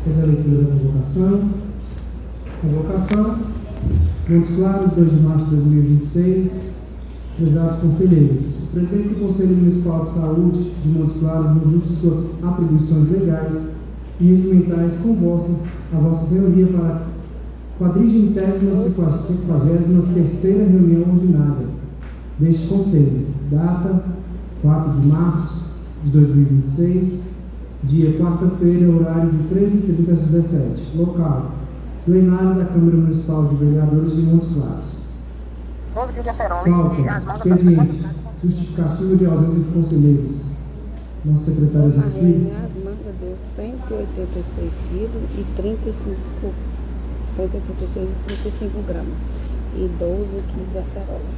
Fazer a leitura da convocação. Convocação. Montes Claros, 2 de março de 2026. Prezados conselheiros, o presidente do Conselho Municipal de Saúde de Montes Claros, no uso de suas atribuições legais e regimentais, convoca a vossa senhoria para a 453ª reunião ordinária deste Conselho, data 4 de março de 2026, dia quarta-feira, horário de 13h30 às 17h, local, plenário da Câmara Municipal de Vereadores de Montes Claros. Justificativa de ausência de conselheiros. Nosso secretário de filho. As mangas deu 186 quilos e 186,35 gramas. E 12 quilos de acerola.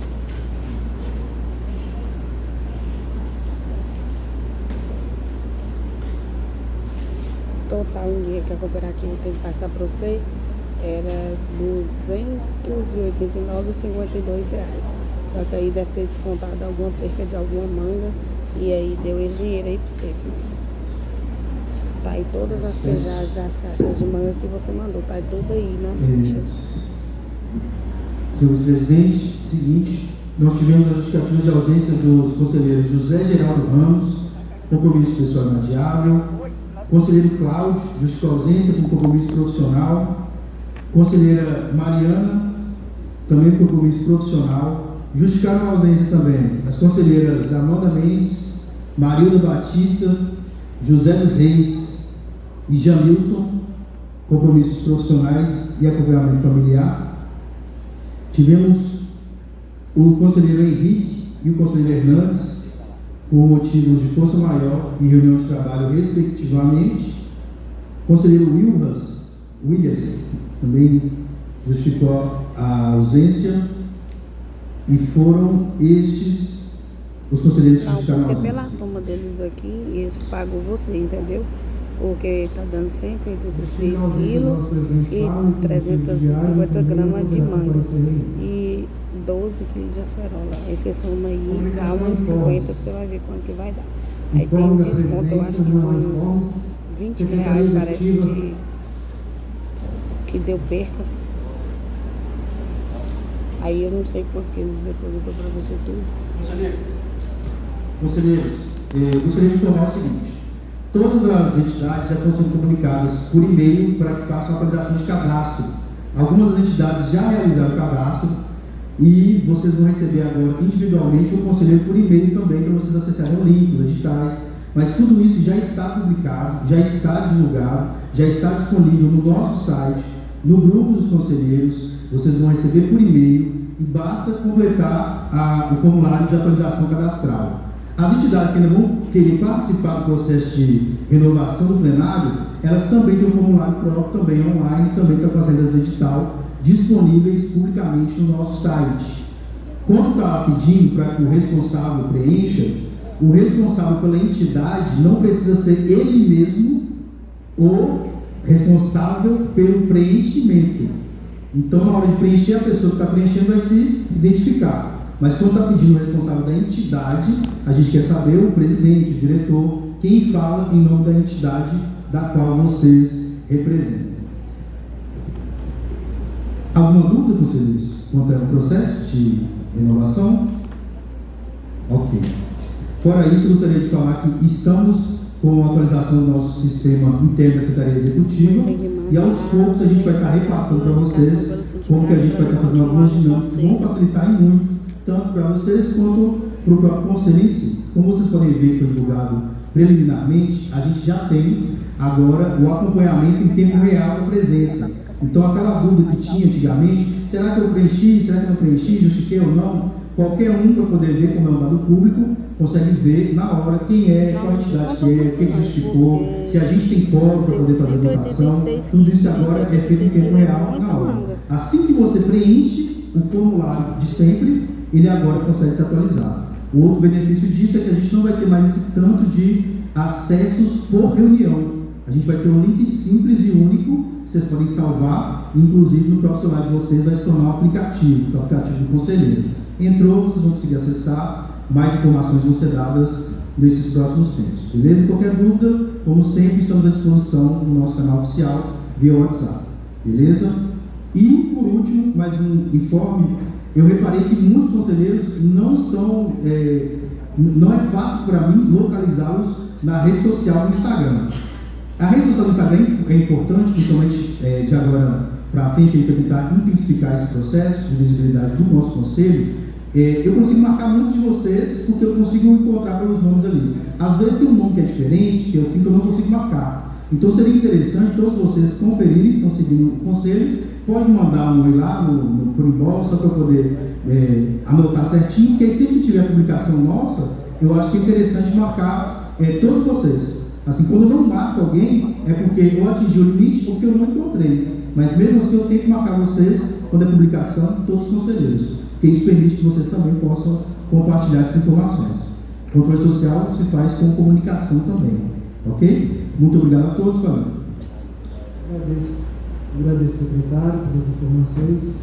Total um dia que a cooperativa tem que passar para você era R$289,52. Só que aí deve ter descontado alguma perca de alguma manga. E aí deu esse dinheiro aí pra você. Tá aí todas as pesagens das caixas de manga que você mandou. Tá aí tudo aí nas fichas. Senhor presidente, seguinte, nós tivemos a justificativa de ausência dos conselheiros José Geraldo Ramos, compromisso pessoal inadiável, conselheiro Cláudio, justiça ausência por compromisso profissional, conselheira Mariana, também por compromisso profissional. Justificaram a ausência também as conselheiras Amanda Mendes, Marilda Batista, José dos Reis e Jamilson, compromissos profissionais e acompanhamento familiar. Tivemos o conselheiro Henrique e o conselheiro Hernandes, por motivos de força maior e reunião de trabalho, respectivamente. Conselheiro Williams também justificou a ausência. E foram estes os conselheiros que justificaram a ausência. Porque pela soma deles aqui, eles pagam você, entendeu? Porque está dando 186 quilos e 350 gramas de manga e 12 quilos de acerola. Aí você soma aí, dá 1,50, você vai ver quanto que vai dar. Aí tem um desconto, eu acho que com uns R$20, parece, que deu perca. Aí eu não sei quanto que eles depositam para você tudo. Conselheiros, gostaria de informar o seguinte: todas as entidades já estão sendo comunicadas por e-mail para que façam a atualização de cadastro. Algumas entidades já realizaram o cadastro e vocês vão receber agora individualmente o conselheiro por e-mail também, para vocês acessarem o link, os editais. Mas tudo isso já está publicado, já está divulgado, já está disponível no nosso site, no grupo dos conselheiros. Vocês vão receber por e-mail e basta completar o formulário de atualização cadastral. As entidades que ainda vão querer participar do processo de renovação do plenário, elas também têm um formulário próprio, também online, também está fazendo a digital, disponíveis publicamente no nosso site. Quando está pedindo para que o responsável preencha, o responsável pela entidade não precisa ser ele mesmo o responsável pelo preenchimento. Então, na hora de preencher, a pessoa que está preenchendo vai se identificar. Mas quando está pedindo o responsável da entidade, a gente quer saber o presidente, o diretor, quem fala em nome da entidade da qual vocês representam. Alguma dúvida, conselheiros, quanto ao processo de renovação? Ok. Fora isso, eu gostaria de falar que estamos com a atualização do nosso sistema interno da Secretaria Executiva e aos poucos a gente vai estar repassando para vocês como que a gente vai estar fazendo algumas dinâmicas que vão facilitar e muito, tanto para vocês quanto para o próprio conselho em si. Como vocês podem ver que foi divulgado preliminarmente, a gente já tem agora o acompanhamento em tempo real da presença. Então aquela dúvida que tinha antigamente, será que eu preenchi, será que não preenchi, justifiquei ou não? Qualquer um, para poder ver como é um dado público, consegue ver na hora quem é, qual entidade que é, quem justificou, se a gente tem quórum para poder fazer a votação. Tudo isso agora é feito em tempo real na hora. Assim que você preenche o formulário de sempre, ele agora consegue se atualizar. O outro benefício disso é que a gente não vai ter mais esse tanto de acessos por reunião. A gente vai ter um link simples e único, que vocês podem salvar, inclusive no próprio celular de vocês vai se tornar um aplicativo, o aplicativo do conselheiro. Entrou, vocês vão conseguir acessar, mais informações vão ser dadas nesses próximos tempos. Beleza? Qualquer dúvida, como sempre, estamos à disposição no nosso canal oficial via WhatsApp. Beleza? E, por último, mais um informe. Eu reparei que muitos conselheiros não são, não é fácil para mim localizá-los na rede social do Instagram. A rede social do Instagram é importante, principalmente de agora para frente, a gente vai tentar intensificar esse processo de visibilidade do nosso conselho. Eu consigo marcar muitos de vocês porque eu consigo encontrar pelos nomes ali. Às vezes tem um nome que é diferente, que eu não consigo marcar. Então seria interessante todos vocês conferirem, estão seguindo o conselho, pode mandar um oi lá por inbox, só para eu poder anotar certinho, porque aí sempre que tiver publicação nossa, eu acho que é interessante marcar todos vocês. Assim, quando eu não marco alguém, é porque eu atingi o limite ou porque eu não encontrei. Mas mesmo assim eu tenho que marcar vocês quando é publicação, todos os conselheiros. Porque isso permite que vocês também possam compartilhar essas informações. O controle social se faz com comunicação também. Ok? Muito obrigado a todos, valeu. Agradeço, secretário, pelas informações.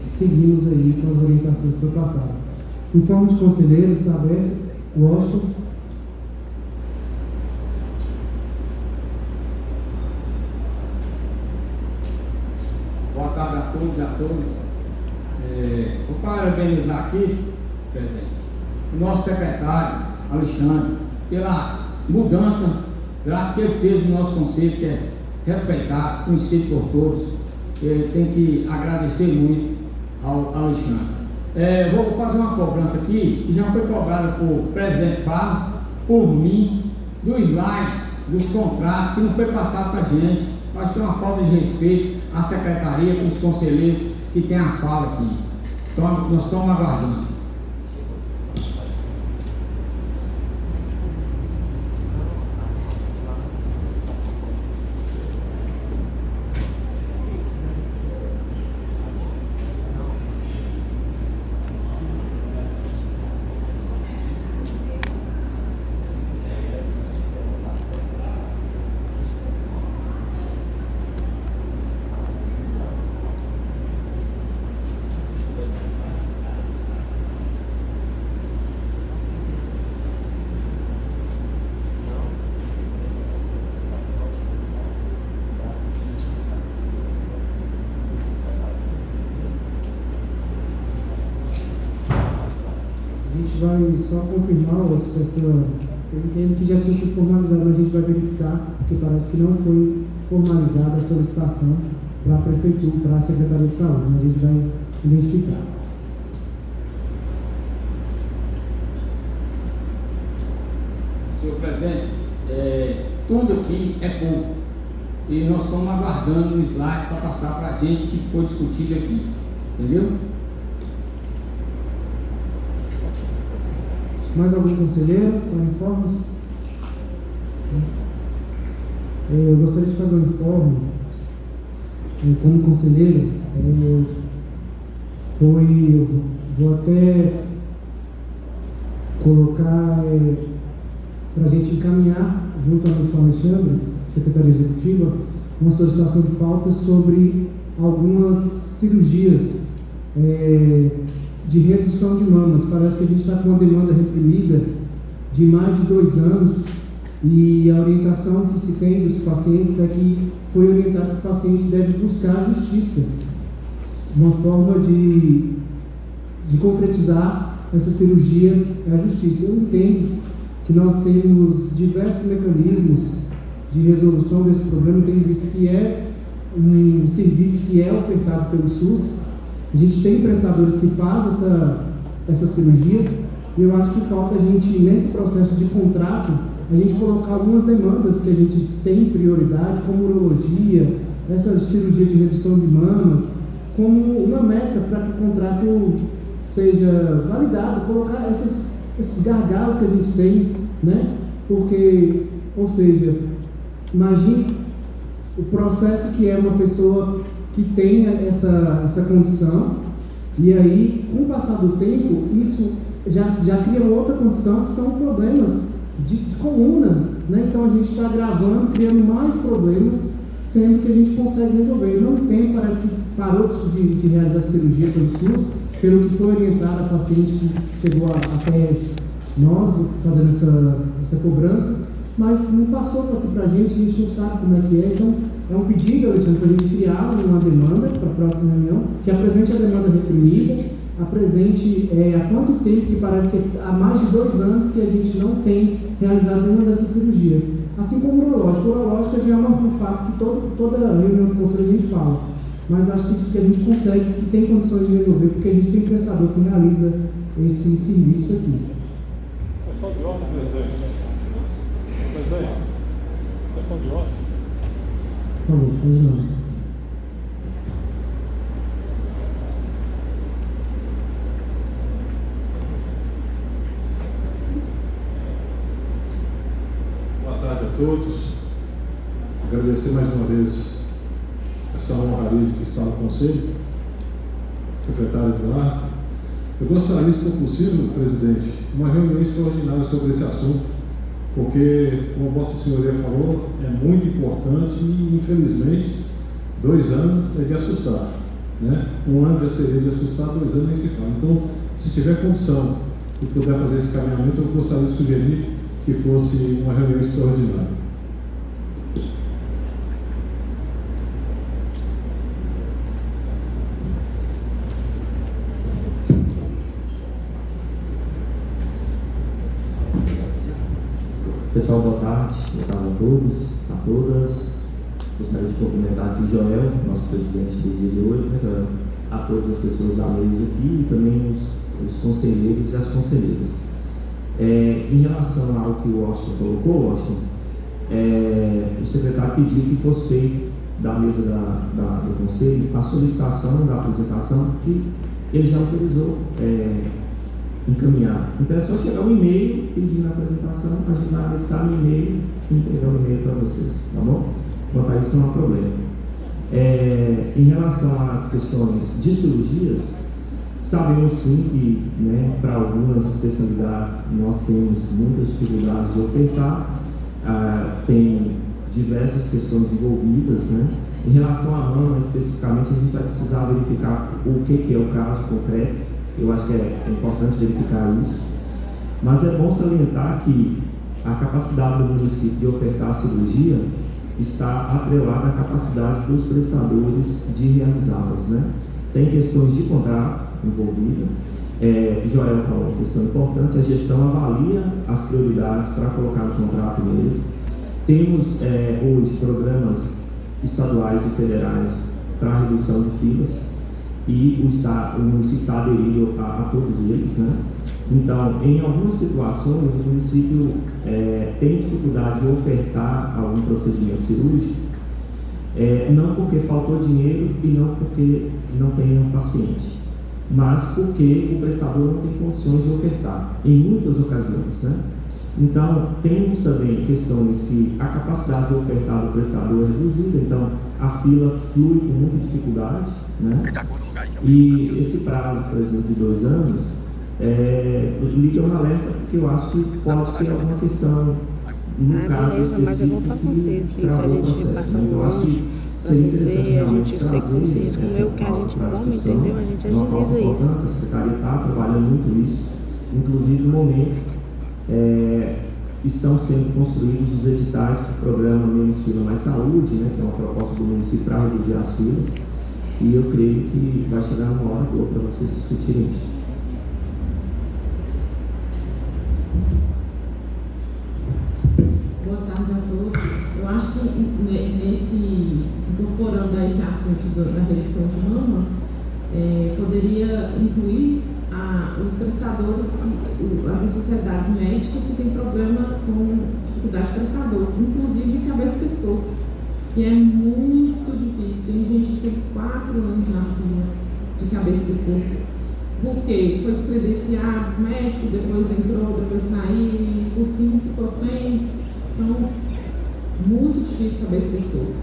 Seguimos aí com as orientações que foi passado. Informe de conselheiros, está aberto. Washington. Boa tarde a todos e a todas. Vou parabenizar aqui, presidente, o nosso secretário, Alexandre, pela mudança drástica que ele fez no nosso conselho, que é respeitar, conhecido por todos. Ele tem que agradecer muito ao Alexandre. Vou fazer uma cobrança aqui, que já foi cobrada por presidente Fábio, por mim, do slide, dos contratos, que não foi passado para a gente. Acho que é uma falta de respeito à secretaria, com os conselheiros que tem a fala aqui. Então, nós estamos aguardando. A gente vai só confirmar se essa. Eu entendo que já tinha sido formalizado, mas a gente vai verificar, porque parece que não foi formalizada a solicitação para a Prefeitura, para a Secretaria de Saúde, mas a gente vai identificar. Senhor presidente, tudo aqui é pouco. E nós estamos aguardando um slide para passar para a gente que foi discutido aqui. Entendeu? Mais algum conselheiro com informes? Eu gostaria de fazer um informe. Como conselheiro, eu vou até colocar para a gente encaminhar, juntamente com o Alexandre, secretária executiva, uma solicitação de pauta sobre algumas cirurgias de redução de mamas. Parece que a gente está com uma demanda reprimida de mais de 2 anos e a orientação que se tem dos pacientes é que foi orientado que o paciente deve buscar a justiça, uma forma de concretizar essa cirurgia é a justiça. Eu entendo que nós temos diversos mecanismos de resolução desse problema, tendo visto que é um serviço que é ofertado pelo SUS. A gente tem prestadores que fazem essa cirurgia e eu acho que falta a gente, nesse processo de contrato, a gente colocar algumas demandas que a gente tem prioridade, como urologia, essa cirurgia de redução de mamas, como uma meta para que o contrato seja validado, colocar esses gargalos que a gente tem, né? Porque, ou seja, imagine o processo que é uma pessoa que tenha essa condição, e aí, com o passar do tempo, isso já cria outra condição, que são problemas de coluna, né? Então a gente está agravando, criando mais problemas, sendo que a gente consegue resolver. Não tem, parece que parou de realizar a cirurgia pelo SUS, pelo que foi orientado a paciente que chegou até nós fazendo essa cobrança, mas não passou aqui para a gente não sabe como é que é. Então, é um pedido, Alexandre, para a gente criar uma demanda para a próxima reunião, que apresente a demanda reprimida, apresente há quanto tempo, que parece que há mais de 2 anos que a gente não tem realizado nenhuma dessas cirurgias. Assim como o urológico. O urológico já é um fato que toda reunião do conselho a gente fala. Mas acho que a gente consegue, que tem condições de resolver, porque a gente tem prestador que realiza esse serviço aqui. Questão de ordem, presidente. Presidente, questão de ordem. Por favor, continuando. Boa tarde a todos. Agradecer mais uma vez essa honraria que está no Conselho, secretário Eduardo. Eu gostaria, se for possível, presidente, uma reunião extraordinária sobre esse assunto, porque, como Vossa Senhoria falou, é muito importante e, infelizmente, 2 anos é de assustar, né? 1 ano já seria de assustar, 2 anos nem se fala. Então, se tiver condição de puder fazer esse caminhamento, eu gostaria de sugerir que fosse uma reunião extraordinária. Pessoal, boa tarde a todos, a todas. Gostaria de cumprimentar aqui o Joel, nosso presidente do dia de hoje, né, Joel? A todas as pessoas da mesa aqui e também os conselheiros e as conselheiras. Em relação ao que o Washington colocou, o secretário pediu que fosse feito da mesa do conselho a solicitação da apresentação que ele já autorizou encaminhar. Então é só chegar um e-mail pedindo a apresentação, a gente vai anexar no e-mail e entregar o e-mail para vocês, tá bom? Quanto a isso não há problema. Em relação às questões de cirurgias, sabemos sim que, né, para algumas especialidades nós temos muitas dificuldades de ofertar, tem diversas questões envolvidas, né? Em relação à mama, especificamente, a gente vai precisar verificar o que é o caso concreto. Eu acho que é importante verificar isso, mas é bom salientar que a capacidade do município de ofertar a cirurgia está atrelada à capacidade dos prestadores de realizá-las, né? Tem questões de contrato envolvidas. Joel falou uma questão importante: a gestão avalia as prioridades para colocar no contrato mesmo. Temos hoje programas estaduais e federais para redução de filas, e o município está aderido a todos eles, né? Então, em algumas situações, o município tem dificuldade de ofertar algum procedimento cirúrgico, não porque faltou dinheiro e não porque não tem um paciente, mas porque o prestador não tem condições de ofertar, em muitas ocasiões, né? Então, temos também questões que a capacidade de ofertar do prestador é reduzida, então a fila flui com muita dificuldade, né? E esse prazo, por exemplo, de 2 anos, liga um alerta, porque eu acho que pode ter alguma questão no caso beleza, mas eu vou falar com você, se a gente passar um lanche para você, a gente sei como se diz, comer o que a gente come, entendeu? A gente agiliza isso. A Secretaria está trabalhando muito isso, inclusive no momento estão sendo construídos os editais do programa Menos Fila Mais Saúde, né, que é uma proposta do município para reduzir as filas, e eu creio que vai chegar uma hora boa para vocês discutirem isso. Boa tarde a todos. Eu acho que incorporando a esse assunto da redução de mama, poderia incluir os prestadores, as sociedades médicas que têm problema com dificuldade de prestador, inclusive de cabeça e pescoço, que é muito difícil. Tem gente que tem 4 anos na fila de cabeça e pescoço. Por quê? Foi descredenciado, médico, depois entrou, depois saiu, e por fim ficou sem. Então, muito difícil cabeça e pescoço.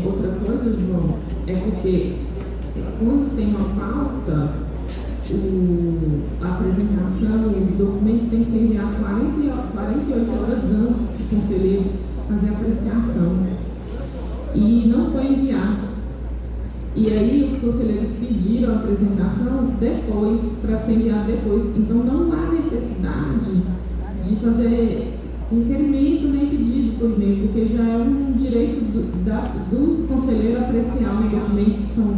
Outra coisa, João, é porque quando tem uma pauta, a apresentação e os documentos têm que ser enviados 48 horas antes do conselheiro fazer a apreciação. E não foi enviado. E aí os conselheiros pediram a apresentação depois, para ser enviado depois. Então não há necessidade de fazer requerimento nem pedido por e-mail, porque já é um direito dos conselheiros apreciar os documentos que são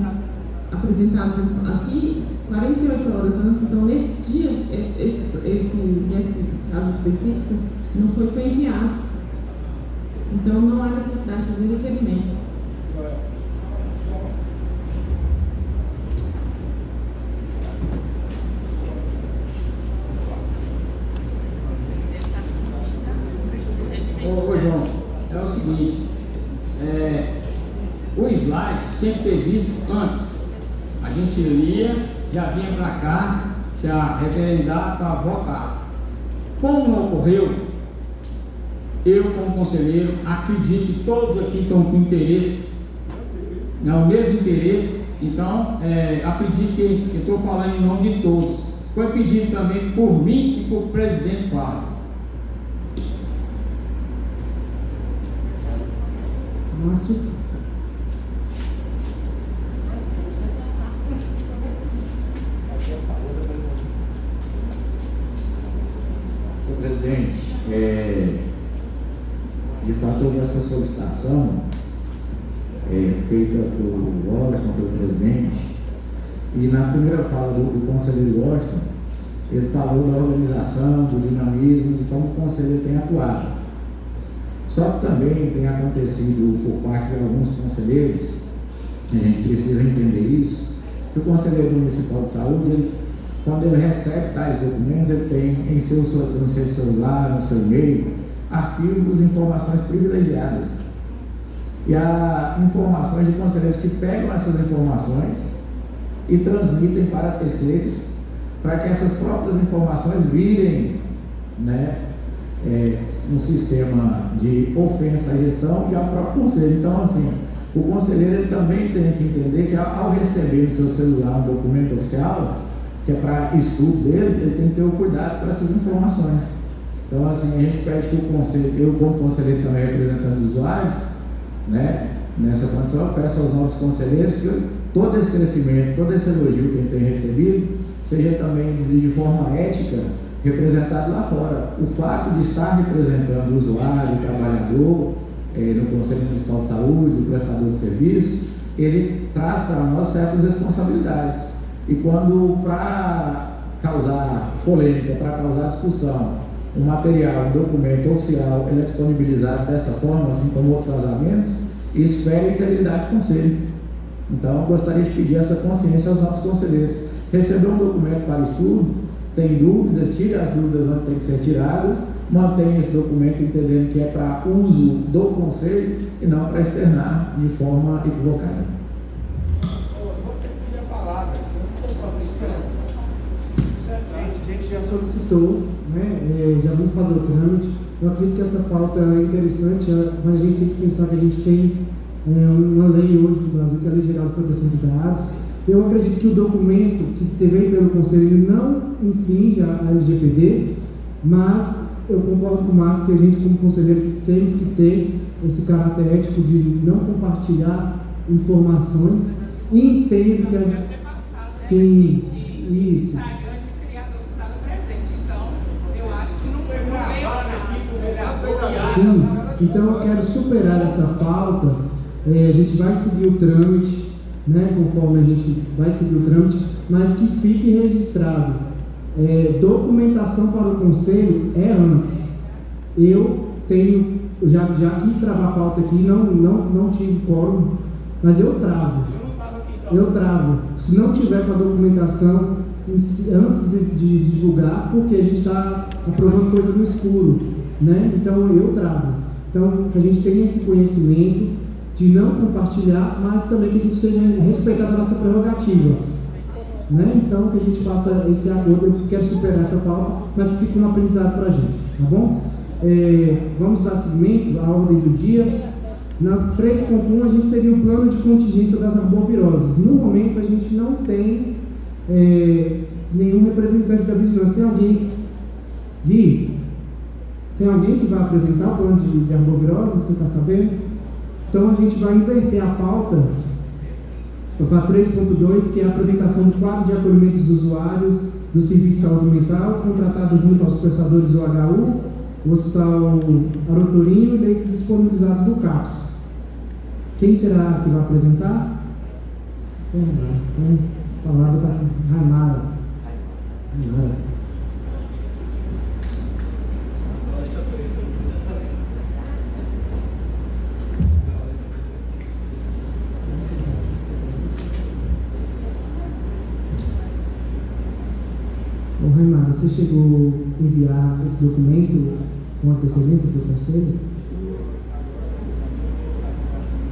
apresentados aqui 48 horas antes. Então nesse dia, esse caso específico não foi enviado. Então não há necessidade de fazer requerimento. Ô João, é o seguinte, o slide sempre ter visto antes. A gente lia, já vinha para cá, já referendar para votar. Como não ocorreu, eu como conselheiro acredito que todos aqui estão com interesse, o mesmo interesse, então acredito que eu estou falando em nome de todos. Foi pedido também por mim e por presidente Fábio. Márcio. Senhor presidente, de fato houve essa solicitação feita por Washington, pelo presidente, e na primeira fala do conselheiro Washington, ele falou da organização, do dinamismo, de como o conselheiro tem atuado. Só que também tem acontecido por parte de alguns conselheiros, a gente precisa entender isso, que o conselheiro municipal de saúde, quando ele recebe tais documentos, ele tem no seu celular, no seu e-mail, arquivos, informações privilegiadas. E há informações de conselheiros que pegam essas informações e transmitem para terceiros, para que essas próprias informações virem, no sistema de ofensa à gestão e ao próprio conselho. Então, assim, o conselheiro ele também tem que entender que ao receber no seu celular um documento oficial, que é para estudo dele, ele tem que ter o cuidado com essas informações. Então, assim, a gente pede que o conselho, eu como conselheiro também representando os usuários, nessa condição, eu peço aos novos conselheiros que todo esse crescimento, todo esse elogio que a gente tem recebido, seja também de forma ética, representado lá fora. O fato de estar representando o usuário, o trabalhador, no Conselho Municipal de Saúde, o prestador de serviço, ele traz para nós certas responsabilidades. E quando, para causar polêmica, para causar discussão, um material, um documento oficial, ele é disponibilizado dessa forma, assim como outros vazamentos, isso fere a integridade do Conselho. Então, eu gostaria de pedir essa consciência aos nossos conselheiros. Receber um documento para estudo, tem dúvidas, tire as dúvidas onde tem que ser tiradas, mantenha esse documento entendendo que é para uso do Conselho e não para externar de forma equivocada. A gente já solicitou, já vamos fazer o trâmite. Eu acredito que essa pauta é interessante, mas a gente tem que pensar que a gente tem uma lei hoje no Brasil, que é a Lei Geral de Proteção de Dados. Eu acredito que o documento que veio pelo Conselho não infringe a LGPD, mas eu concordo com o Márcio que a gente, como conselheiro, temos que ter esse caráter ético de não compartilhar informações e entendo que sim, isso. Sim, então eu quero superar essa pauta, a gente vai seguir o trâmite, conforme a gente vai seguir o trâmite, mas que fique registrado. Documentação para o Conselho é antes. Eu já quis travar a pauta aqui, não tive quórum, mas eu travo. Se não tiver com a documentação antes de divulgar, porque a gente está aprovando coisa no escuro, então eu travo. Então, que a gente tenha esse conhecimento de não compartilhar, mas também que a gente seja respeitado a nossa prerrogativa. Então, que a gente faça esse acordo. Eu quero superar essa pauta, mas que fique um aprendizado para a gente, tá bom? Vamos dar seguimento à ordem do dia. Na 3.1 a gente teria o plano de contingência das arboviroses. No momento a gente não tem nenhum representante da vigilância. Tem alguém? Gui, tem alguém que vai apresentar o plano de arbovirose? Você está sabendo? Então a gente vai inverter a pauta Para 3.2, que é a apresentação do quadro de acolhimento dos usuários do Serviço de Saúde Mental, contratado junto aos prestadores do HU, o Hospital Arotorinho e leitos disponibilizados no CAPS. Quem será que vai apresentar? A palavra da Raimara. Ô Raimara, você chegou a enviar esse documento com antecedência para o Conselho?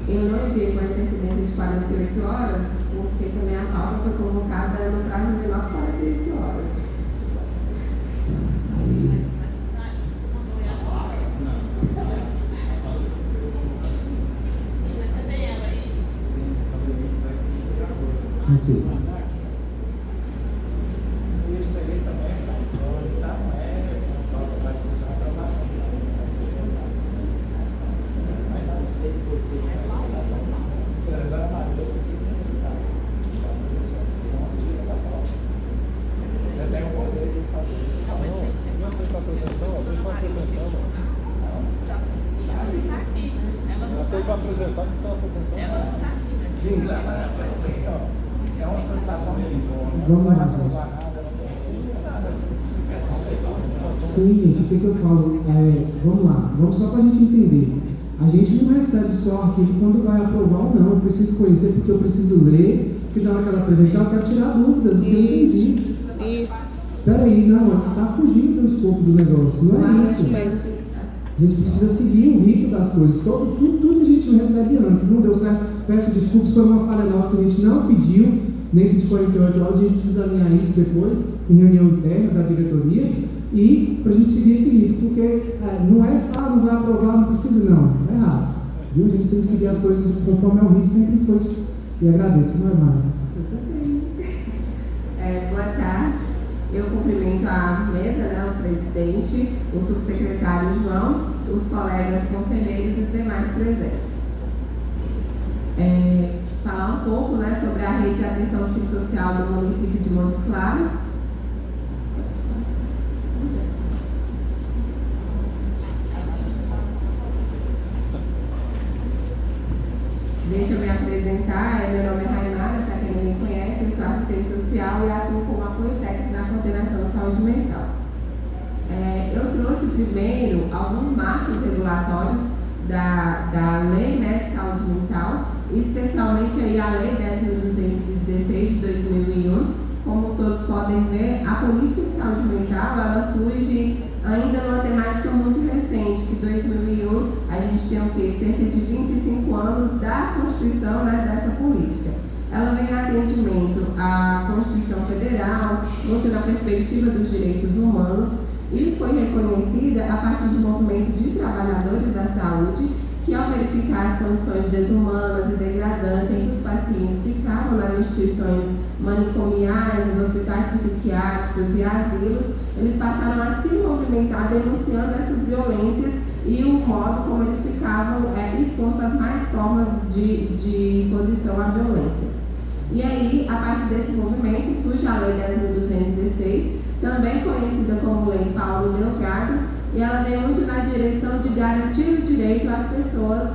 Eu não enviei com antecedência de 48 horas, porque também a pauta foi convocada no prazo de menor que 48 horas. Ok. Vamos lá, gente. Sim, gente, o que eu falo? Vamos lá, vamos só para a gente entender. A gente não recebe só arquivo quando vai aprovar ou não. Eu preciso conhecer porque eu preciso ler, porque na hora que ela apresentar eu quero tirar dúvidas, porque eu não entendi. Isso. Espera aí, não, está fugindo do escopo do negócio, não é isso. A gente precisa seguir o rito das coisas. Tudo a gente não recebe antes. Não deu certo. Peço desculpas, foi uma falha nossa que a gente não pediu dentro de 48 horas. A gente precisa alinhar isso depois, em reunião interna da diretoria, e para a gente seguir esse rito. Porque não é, não vai aprovar, não precisa, não. É errado. Viu? A gente tem que seguir as coisas conforme é o rito, sempre foi. E agradeço, não é, Mara? Boa tarde. Eu cumprimento a mesa, o presidente, o subsecretário João, os colegas conselheiros e os demais presentes. Falar um pouco sobre a rede de atenção psicossocial do município de Montes Claros. Deixa eu me apresentar, meu nome é Raimara, para quem não me conhece, eu sou assistente social e atuo como apoio técnico na coordenação de saúde mental. Eu trouxe primeiro alguns marcos regulatórios da Lei de Saúde Mental, especialmente aí a Lei 10.216 de 2001. Como todos podem ver, a política de saúde mental, ela surge ainda numa temática muito recente, que em 2001 a gente tem cerca de 25 anos da Constituição dessa política. Ela vem em atendimento à Constituição Federal, muito na perspectiva dos direitos humanos, e foi reconhecida a partir do movimento de trabalhadores da saúde, que ao verificar as condições desumanas e degradantes em que os pacientes ficavam nas instituições manicomiais, nos hospitais psiquiátricos e asilos, eles passaram a se movimentar denunciando essas violências e o modo como eles ficavam expostos às mais formas de exposição à violência. E aí, a partir desse movimento, surge a Lei 10.216, também conhecida como Lei Paulo Delgado, e ela vem muito na direção de garantir o direito às pessoas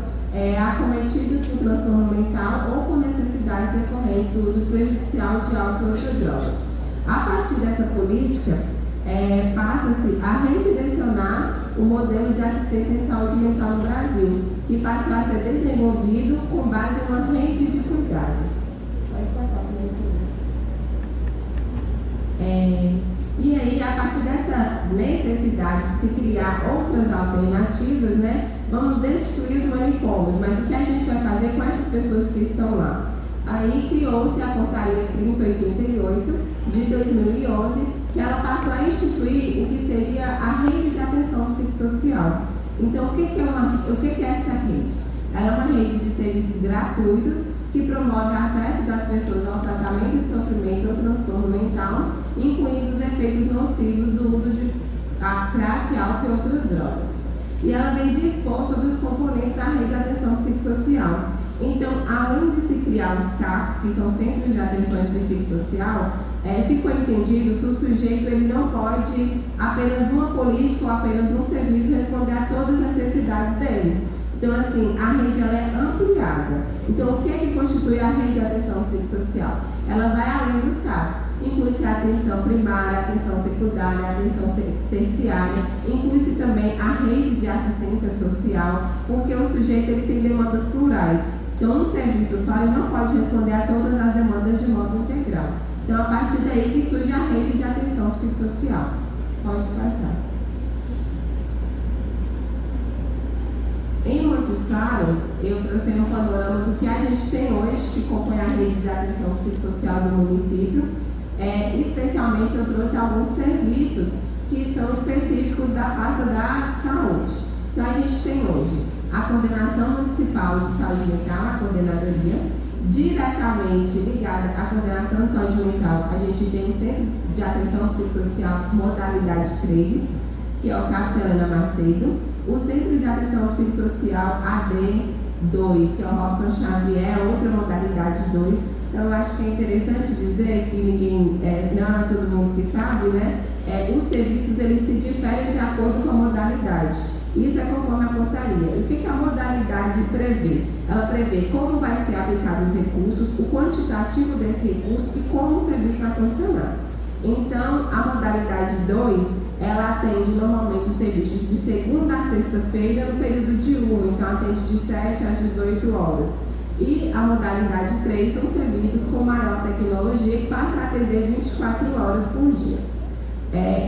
acometidas por transtorno mental ou com necessidades decorrentes do uso prejudicial de álcool e outras drogas. A partir dessa política, passa-se a redirecionar o modelo de assistência em saúde mental no Brasil, que passou a ser desenvolvido com base em uma rede de cuidados. Pode passar para a E aí, a partir dessa necessidade de se criar outras alternativas, vamos destituir os manicômios, mas o que a gente vai fazer com essas pessoas que estão lá? Aí criou-se a portaria 3088 de 2011, que ela passou a instituir o que seria a rede de atenção psicossocial. Então, o que é essa rede? Ela é uma rede de serviços gratuitos que promove o acesso das pessoas ao tratamento de sofrimento ou transtorno mental, incluindo os efeitos nocivos do uso de crack, álcool e outras drogas. E ela vem dispor sobre os componentes da rede de atenção psicossocial, Então, além de se criar os CAPs, que são Centros de Atenção Psicossocial, ficou entendido que o sujeito ele não pode apenas uma política ou apenas um serviço responder a todas as necessidades dele. Então, assim, a rede ela é ampliada. Então, o que é que constitui a rede de atenção psicossocial? Ela vai além dos CAPs. Inclui-se a atenção primária, a atenção secundária, a atenção terciária, inclui-se também a rede de assistência social, porque o sujeito ele tem demandas plurais. Então, no serviço só, ele não pode responder a todas as demandas de modo integral. Então, a partir daí que surge a rede de atenção psicossocial. Pode passar. Em Montes Claros, eu trouxe um panorama do que a gente tem hoje, que compõe a rede de atenção psicossocial do município. Especialmente, eu trouxe alguns serviços que são específicos da pasta da saúde. Então, a gente tem hoje a Coordenação Municipal de Saúde Mental, a coordenadoria, diretamente ligada à Coordenação de Saúde Mental, a gente tem o Centro de Atenção Psicossocial modalidade 3, que é o CAPS Helena Macedo, o Centro de Atenção Psicossocial AD2, que é o Robson Xavier, outra modalidade 2. Então, eu acho que é interessante dizer que ninguém, não é todo mundo que sabe, né? Os serviços eles se diferem de acordo com a modalidade. Isso é conforme a portaria. E o que a modalidade prevê? Ela prevê como vai ser aplicado os recursos, o quantitativo desse recurso e como o serviço vai funcionar. Então, a modalidade 2, ela atende normalmente os serviços de segunda a sexta-feira no período diurno, então atende de 7 às 18 horas. E a modalidade 3 são serviços com maior tecnologia que passam a atender 24 horas por dia.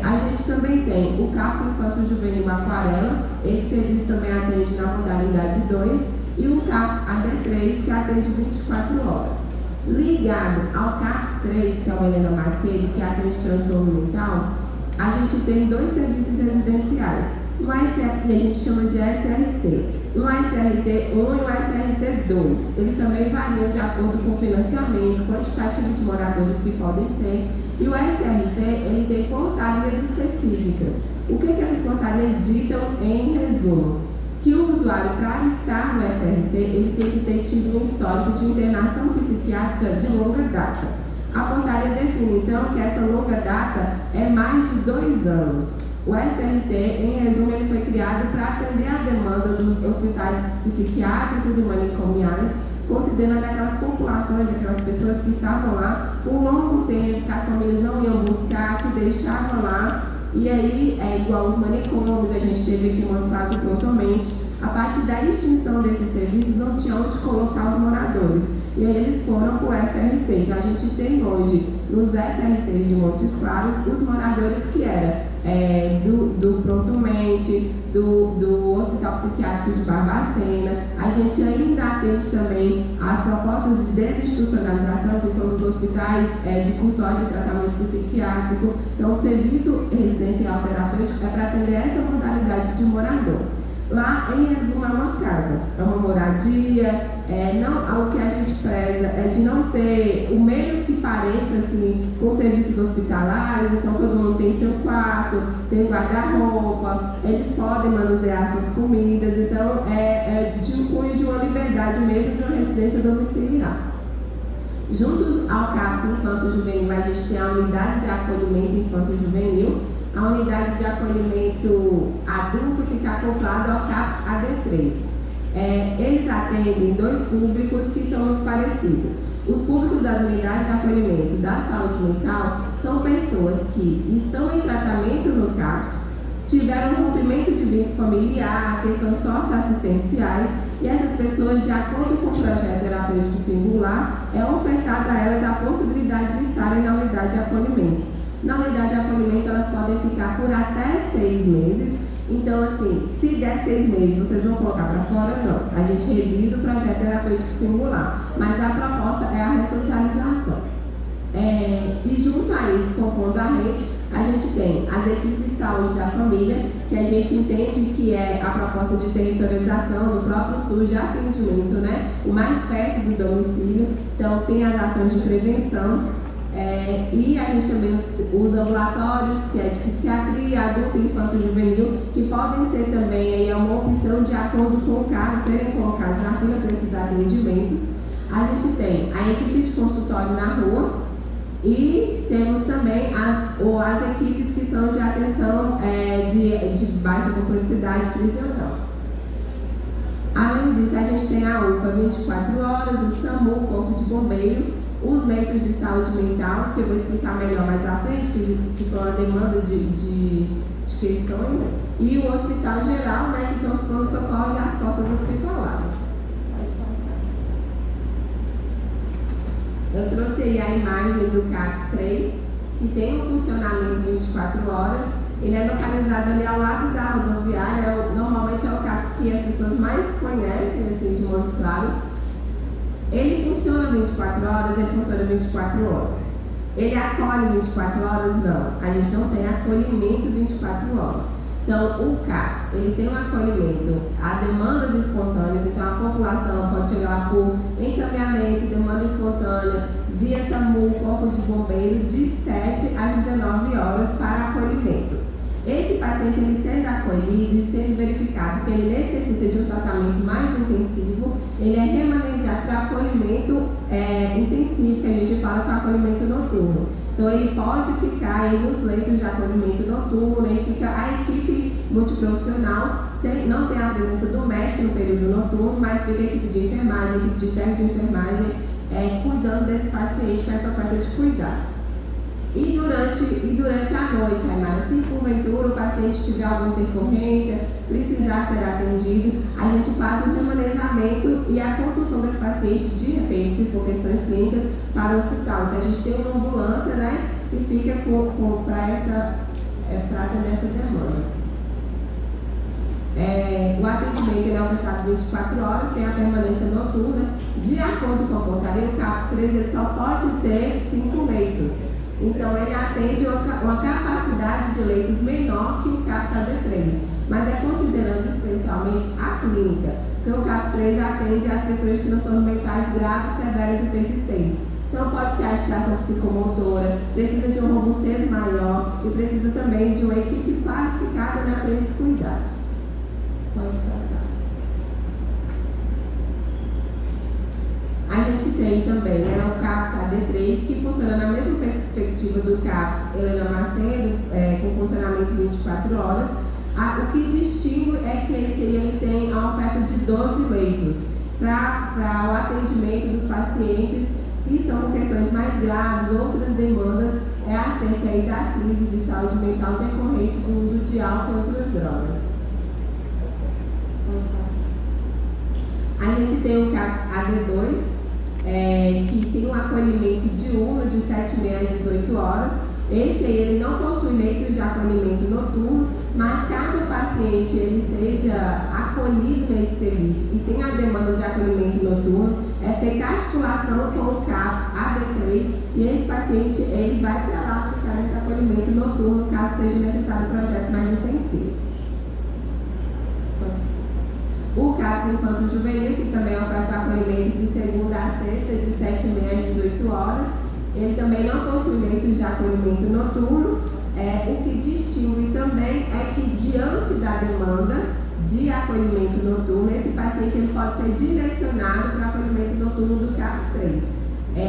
A gente também tem o CAPS Infanto Juvenil Aquarela, esse serviço também atende na modalidade 2, e o CAPS AD3, que atende 24 horas. Ligado ao CAPS 3, que é o Helena Macedo, que atende transtorno mental, a gente tem 2 serviços residenciais, e a gente chama de SRT. O SRT 1 e o SRT 2, eles também variam de acordo com o financiamento, quantitativo de moradores que podem ter. E o SRT, ele tem portarias específicas. O que essas portarias ditam em resumo? Que o usuário, para estar no SRT, ele tem que ter tido um histórico de internação psiquiátrica de longa data. A portaria define, então, que essa longa data é mais de 2 anos. O SRT, em resumo, ele foi criado para atender a demanda dos hospitais psiquiátricos e manicomiais, considerando aquelas populações, aquelas pessoas que estavam lá por um longo tempo, que as famílias não iam buscar, que deixavam lá. E aí, igual os manicômios, a gente teve aqui mostrado pontualmente, a partir da extinção desses serviços, não tinha onde colocar os moradores. E aí eles foram para o SRT. Então, a gente tem hoje, nos SRTs de Montes Claros, os moradores que eram do Pronto-Mente, do Hospital Psiquiátrico de Barbacena. A gente ainda atende também as propostas de desinstitucionalização, que são dos hospitais de custódia e tratamento psiquiátrico. Então, o serviço residencial terapêutico é para atender essa modalidade de morador. Lá, em resumo, é uma casa, é uma moradia, o que a gente preza é de não ter o menos que pareça assim, com serviços hospitalares, então todo mundo tem seu quarto, tem guarda-roupa, eles podem manusear suas comidas, então de um cunho de uma liberdade mesmo de uma residência domiciliar. Juntos ao CAPS Infanto Juvenil, a gente tem a unidade de acolhimento Infanto Juvenil. A unidade de acolhimento adulto fica acoplada ao CAPS AD3. Eles atendem 2 públicos que são muito parecidos. Os públicos das unidades de acolhimento da saúde mental são pessoas que estão em tratamento no CAPS, tiveram um rompimento de vínculo familiar, questões socioassistenciais, e essas pessoas, de acordo com o projeto terapêutico singular, é ofertada a elas a possibilidade de estarem na unidade de acolhimento. Na unidade de acolhimento, elas podem ficar por até 6 meses. Então, assim, se der 6 meses, vocês vão colocar para fora? Não. A gente revisa o projeto terapêutico singular. Mas a proposta é a ressocialização. E junto a isso, compondo a rede, a gente tem as equipes de saúde da família, que a gente entende que é a proposta de territorialização do próprio SUS de atendimento, né? O mais perto do domicílio. Então, tem as ações de prevenção. E a gente também usa ambulatórios, que é de psiquiatria, adulto e infanto juvenil, que podem ser também uma opção de acordo com o caso, serem colocados na fila para esses atendimentos. atendimentos. A gente tem a equipe de consultório na rua e temos também as equipes que são de atenção de baixa complexidade prisional. Além disso, a gente tem a UPA 24 horas, o SAMU, o Corpo de Bombeiro, os leitos de saúde mental, que eu vou explicar melhor mais à frente, que foi uma demanda de questões, e o Hospital Geral, né, que são os pronto-socorros e as portas hospitalares. Eu trouxe aí a imagem do CAPS 3, que tem um funcionamento 24 horas. Ele é localizado ali ao lado da rodoviária, normalmente é o CAPS que as pessoas mais conhecem, assim, de Montes Claros. Ele funciona 24 horas, ele funciona 24 horas. Ele acolhe 24 horas? Não. A gente não tem acolhimento 24 horas. Então, o CAPS, ele tem um acolhimento a demandas espontâneas, então a população pode chegar lá por encaminhamento, demanda espontânea, via SAMU, Corpo de Bombeiro, de 7 às 19 horas para acolhimento. Esse paciente, ele sendo acolhido e sendo verificado que ele necessita de um tratamento mais intensivo, ele é remanejado para acolhimento intensivo, que a gente fala que é o acolhimento noturno. Então, ele pode ficar aí nos leitos de acolhimento noturno, e fica a equipe multiprofissional, não tem a presença do mestre no período noturno, mas fica a equipe de enfermagem, a equipe de técnico de enfermagem, cuidando desse paciente com essa oferta de cuidado. E durante a noite, Aymara, se porventura o paciente tiver alguma intercorrência, precisar ser atendido, a gente faz um remanejamento e a condução desse paciente, de repente, se for questões clínicas, para o hospital. Então, a gente tem uma ambulância, né, que fica para atender essa demanda. O atendimento ele é ofertado 24 horas, tem a permanência noturna. De acordo com a portaria, o CAPS 3 ele só pode ter 5 leitos. Então, ele atende uma capacidade de leitos menor que o CAPS AD3, mas é considerando especialmente a clínica, porque o CAPS 3 atende às questões de transtornos mentais graves, severas e persistentes. Então, pode ter agitação psicomotora, precisa de uma robustez maior e precisa também de uma equipe qualificada para esse cuidado. Pode passar. A gente tem também o CAPS AD3, que funciona na mesma perspectiva do CAPS Helena Macedo, com funcionamento 24 horas. O que distingue é que ele tem a oferta de 12 leitos para o atendimento dos pacientes que são com questões mais graves, outras demandas acerca aí das crises de saúde mental decorrente do uso de álcool e outras drogas. A gente tem o CAPS AD2, que tem um acolhimento diurno de 7h30 às 18 horas. Esse aí ele não possui leitos de acolhimento noturno, mas caso o paciente ele seja acolhido nesse serviço e tenha a demanda de acolhimento noturno, é feita articulação com o CAPS AD3 e esse paciente ele vai para lá ficar nesse acolhimento noturno, caso seja necessário um projeto mais intensivo. O CAPS Infanto Juvenil, que também oferta acolhimento de segunda a sexta, de 7h30 às 18 horas. Ele também não possui leitos de acolhimento noturno. O que distingue também é que, diante da demanda de acolhimento noturno, esse paciente ele pode ser direcionado para o acolhimento noturno do CAPS 3.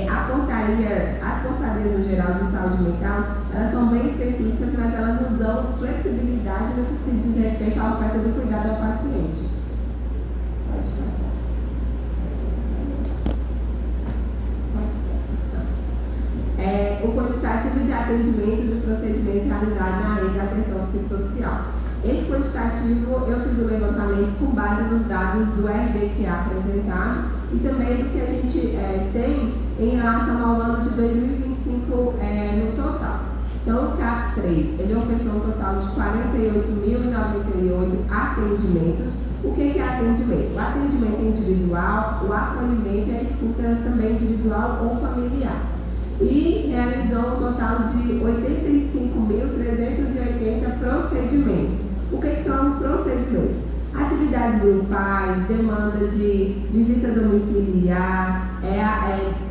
As portarias no geral de saúde mental, elas são bem específicas, mas elas nos dão flexibilidade no que se diz respeito à oferta do cuidado ao paciente. O quantitativo de atendimentos e procedimentos realizados na rede de atenção psicossocial. Esse quantitativo eu fiz o levantamento com base nos dados do RD que é apresentado e também do que a gente tem em relação ao ano de 2025 no total. Então, o CAPS 3, ele ofertou um total de 48.098 atendimentos. O que é atendimento? O atendimento individual, o acolhimento e a escuta também individual ou familiar. E realizou um total de 85.380 procedimentos. O que são os procedimentos? Atividades grupais, demanda de visita domiciliar,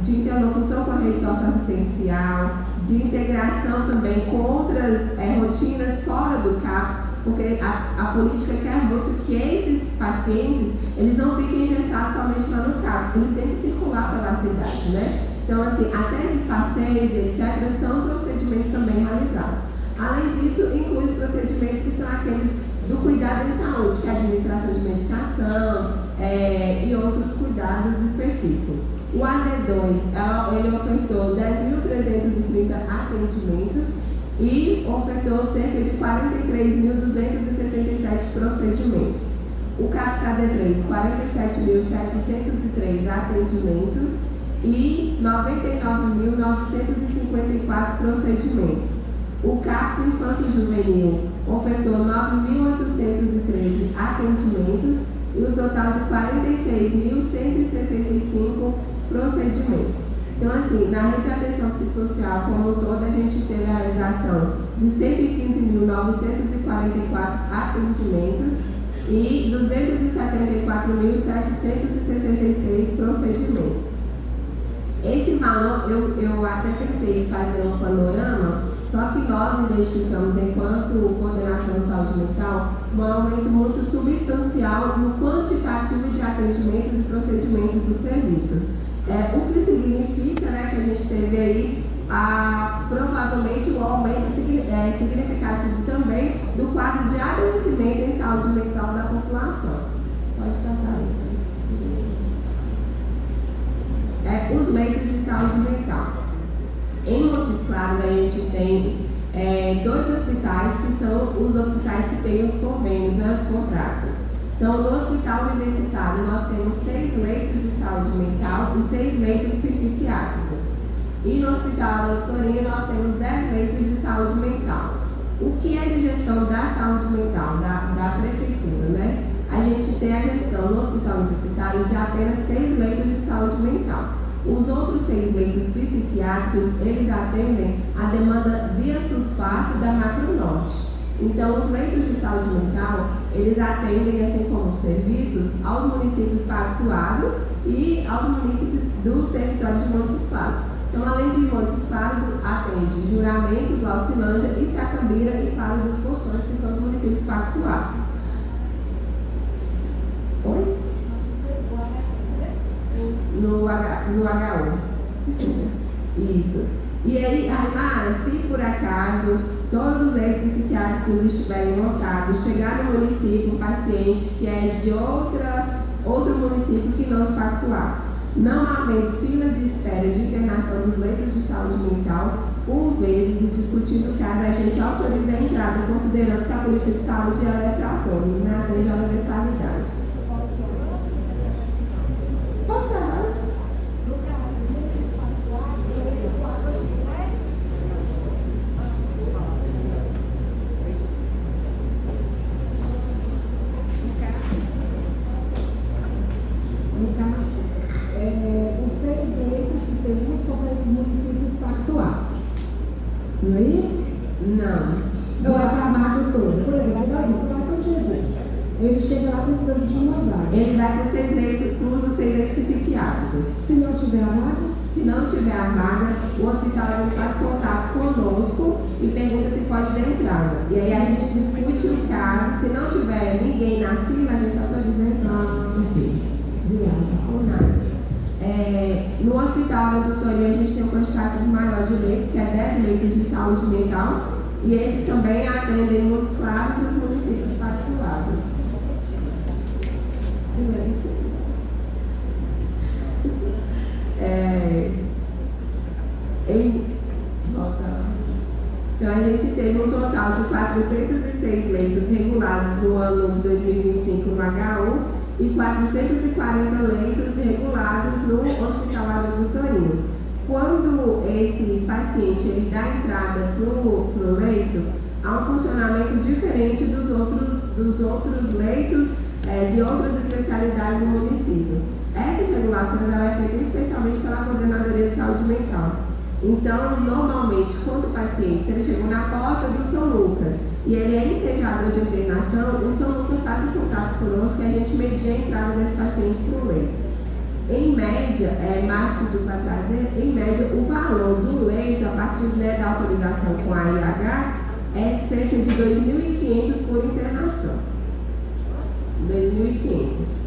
de interlocução com a rede socioassistencial, de integração também com outras rotinas fora do CAPS, porque a política quer muito que esses pacientes, eles não fiquem engessados somente lá no CAPS, eles têm que circular pela cidade, né? Então, assim, até esses passeios, etc., são procedimentos também realizados. Além disso, inclui os procedimentos que são aqueles do cuidado em saúde, que é a administração de medicação e outros cuidados específicos. O AD2, ele ofertou 10.330 atendimentos e ofertou cerca de 43.267 procedimentos. O CAPS AD3, 47.703 atendimentos e 99.954 procedimentos. O CAPS Infanto Juvenil ofertou 9.813 atendimentos e um total de 46.165 procedimentos. Então, assim, na rede de atenção psicossocial como um todo, a gente teve a realização de 115.944 atendimentos e 274.766 procedimentos. Esse valor, eu até tentei fazer um panorama, só que nós identificamos, enquanto coordenação de saúde mental, um aumento muito substancial no quantitativo de atendimentos e procedimentos dos serviços. O que significa, né, que a gente teve aí provavelmente um aumento significativo também do quadro de adoecimento em saúde mental da população. Pode passar isso. Os leitos de saúde mental. Em Montes Claros, a gente tem 2 hospitais que são os hospitais que têm os convênios, né, os contratos. Então, no hospital universitário, nós temos 6 leitos de saúde mental e 6 leitos psiquiátricos. E no hospital Doutorinho, nós temos 10 leitos de saúde mental. O que é de gestão da saúde mental, da prefeitura, né? A gente tem a gestão no hospital universitário de apenas 6 leitos de saúde mental. Os outros 6 leitos psiquiátricos, eles atendem a demanda via SUS-Fácil da Macro Norte. Então, os leitos de saúde mental, eles atendem, assim como os serviços, aos municípios pactuados e aos municípios do território de Montes Claros. Então, além de Montes Claros, atende Juramento, Glaucilândia, Itacambira e Vale dos Poções, que são os municípios pactuados. Oi? No HU. Isso. E aí, Aymara, se por acaso todos os leitos psiquiátricos estiverem lotados, chegar no município um paciente que é de outro município que não os pactuados, não havendo fila de espera de internação dos leitos de saúde mental, por vezes, e discutindo o caso, a gente autoriza a entrada, considerando que a política de saúde ela é para todos, né? Atende à universalidade. Pode falar. Os 6 leitos que temos são para os municípios pactuados. Não é isso? Não. Não é para a marca toda. Por exemplo, o coração de Jesus. Ele chega lá precisando de uma vaga. Ele vai para os 6 leitos, para um dos 6 leitos psiquiátricos. Se não tiver a vaga? Se não tiver a vaga, o hospital ele faz contato conosco e pergunta se pode dar entrada. E aí a gente discute o caso. Se não tiver ninguém na fila, a gente autoriza a entrada. No hospital da Doutoria, a gente tem um quantitativo maior de leitos, que é 10 leitos de saúde mental, e esses também atendem Montes Claros e os municípios pactuados. Então, a gente teve um total de 406 leitos regulados no ano de 2025 no HU e 440 leitos regulados no Hospital Doutorinho. Quando esse paciente ele dá entrada para o leito, há um funcionamento diferente dos outros leitos de outras especialidades do município. Essas regulações ela é feita especialmente pela Coordenadoria de Saúde Mental. Então, normalmente, quando o paciente ele chegou na porta do São Lucas e ele é ensejador de internação, o São Lucas faz um contato conosco e a gente media a entrada desse paciente para o leito. Em média, Márcio pediu para trazer, em média, o valor do leito, a partir da autorização com a IH, é cerca de 2.500 por internação. 2.500.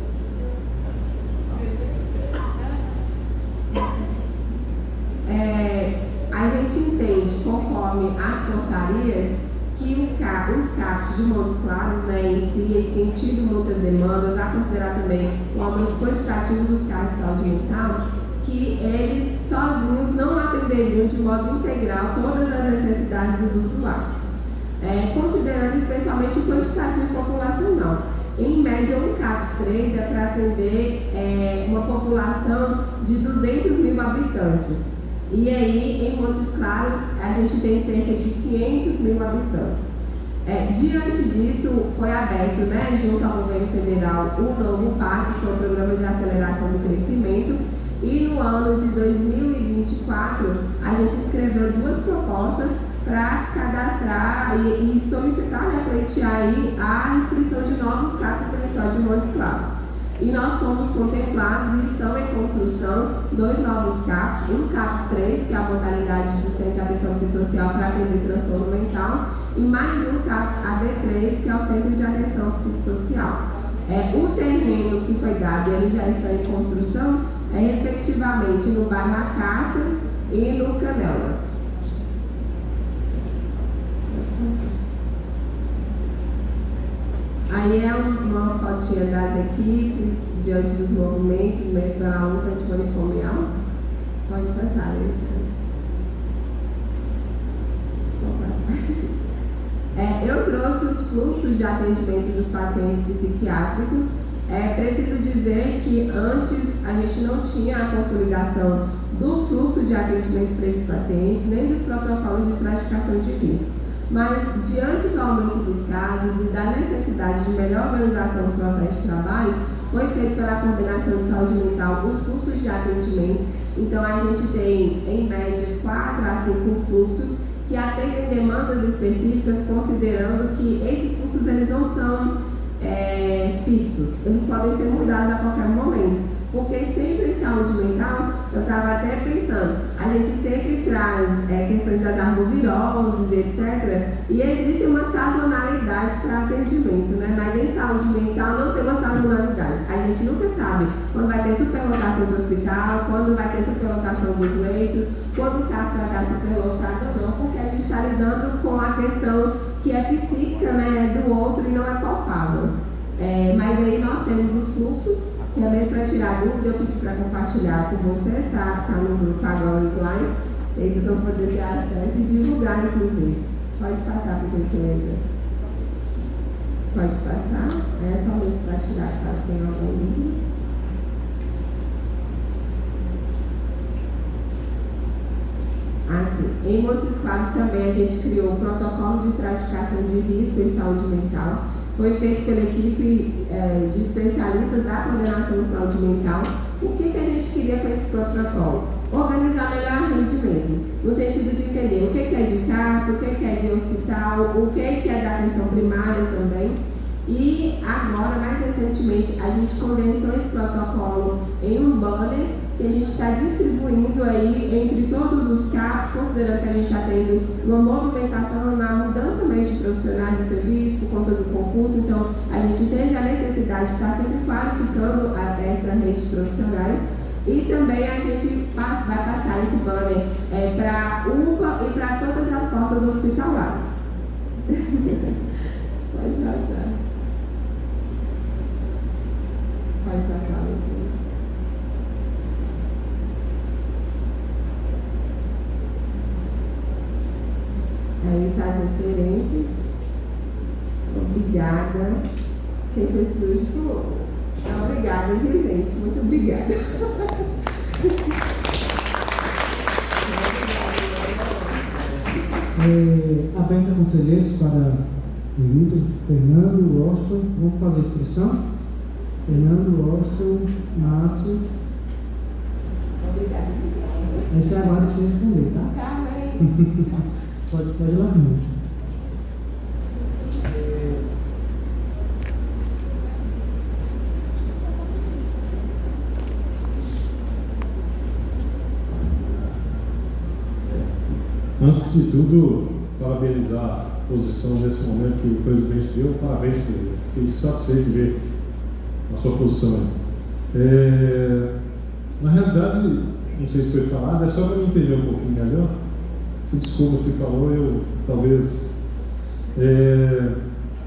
A gente entende, conforme as portarias, que os CAPs de Montes Claros, né, em si, tem tido muitas demandas, a considerar também o aumento quantitativo dos CAPs de saúde mental, que eles sozinhos não atenderiam de modo integral todas as necessidades dos usuários, considerando especialmente o quantitativo populacional. Em média, um CAPS 3 é para atender uma população de 200 mil habitantes. E aí, em Montes Claros, a gente tem cerca de 500 mil habitantes. Diante disso, foi aberto, né, junto ao governo federal, o novo PAC, que é o Programa de Aceleração do Crescimento, e no ano de 2024, a gente escreveu 2 propostas para cadastrar e solicitar, né, pleitear aí a inscrição de novos CAPs no território de Montes Claros. E nós fomos contemplados e estão em construção 2 novos CAPs, um CAPS 3, que é a modalidade do Centro de Atenção Psicossocial para atender transtorno mental, e mais um CAPS AD3, que é o Centro de Atenção Psicossocial. O terreno que foi dado, ele já está em construção, respectivamente no bairro Acácias e no Canelas. Aí é uma fotinha das equipes diante dos movimentos, menstrual antimanicomial. Pode passar, isso. Eu trouxe os fluxos de atendimento dos pacientes psiquiátricos. Preciso dizer que antes a gente não tinha a consolidação do fluxo de atendimento para esses pacientes, nem dos protocolos de estratificação de risco. Mas, diante do aumento dos casos e da necessidade de melhor organização dos processos de trabalho, foi feito pela Coordenação de Saúde Mental os fluxos de atendimento. Então, a gente tem, em média, 4 a 5 fluxos que atendem demandas específicas, considerando que esses fluxos eles não são fixos, eles podem ser mudados a qualquer momento. Porque sempre em saúde mental, eu estava até pensando, a gente sempre traz questões das arboviroses, etc. E existe uma sazonalidade para atendimento, né? Mas em saúde mental não tem uma sazonalidade. A gente nunca sabe quando vai ter superlotação do hospital, quando vai ter superlotação dos leitos, quando o caso vai estar superlotado ou não, porque a gente está lidando com a questão que é psíquica, né, do outro e não é palpável. Mas aí nós temos os fluxos, que é mesmo para tirar dúvida, eu pedi para compartilhar com vocês, tá no grupo agora slides, vocês vão poder ter acesso e divulgar, inclusive. Pode passar, por gentileza. Pode passar. É só mesmo para tirar, caso tenha algum dúvida. Assim, em Montes Claros também a gente criou o protocolo de estratificação de risco em saúde mental. Foi feito pela equipe de especialistas da Coordenação de Saúde Mental. O que a gente queria com esse protocolo? Organizar melhor a rede mesmo, no sentido de entender o que é de casa, o que é de hospital, o que é da atenção primária também. E agora, mais recentemente, a gente condensou esse protocolo em um banner que a gente está distribuindo aí entre todos os CAPs, considerando que a gente está tendo uma movimentação na mudança mesmo de profissionais de serviço, por conta do concurso. Então, a gente entende a necessidade de estar sempre qualificando essa rede de profissionais. E também a gente vai passar esse banner para a UPA e para todas as portas hospitalares. Pode passar. Pode passar, Luciana. Aí faz referências. Obrigada. Quem fez tudo falou. Obrigada, viu, gente? Muito obrigada. Aberta conselheiros para perguntas. Fernando, Washington, vamos fazer a inscrição? Fernando, Washington, Márcio. Obrigada. Esse é agora que você responder, tá? Carmen. Pode ir lá, não. Antes de tudo, parabenizar posição nesse momento que o presidente deu. Parabéns, presidente. Fiquei satisfeito de ver a sua posição aí. Na realidade, não sei se foi falado, é só para eu entender um pouquinho melhor. Se desculpa se falou, eu talvez.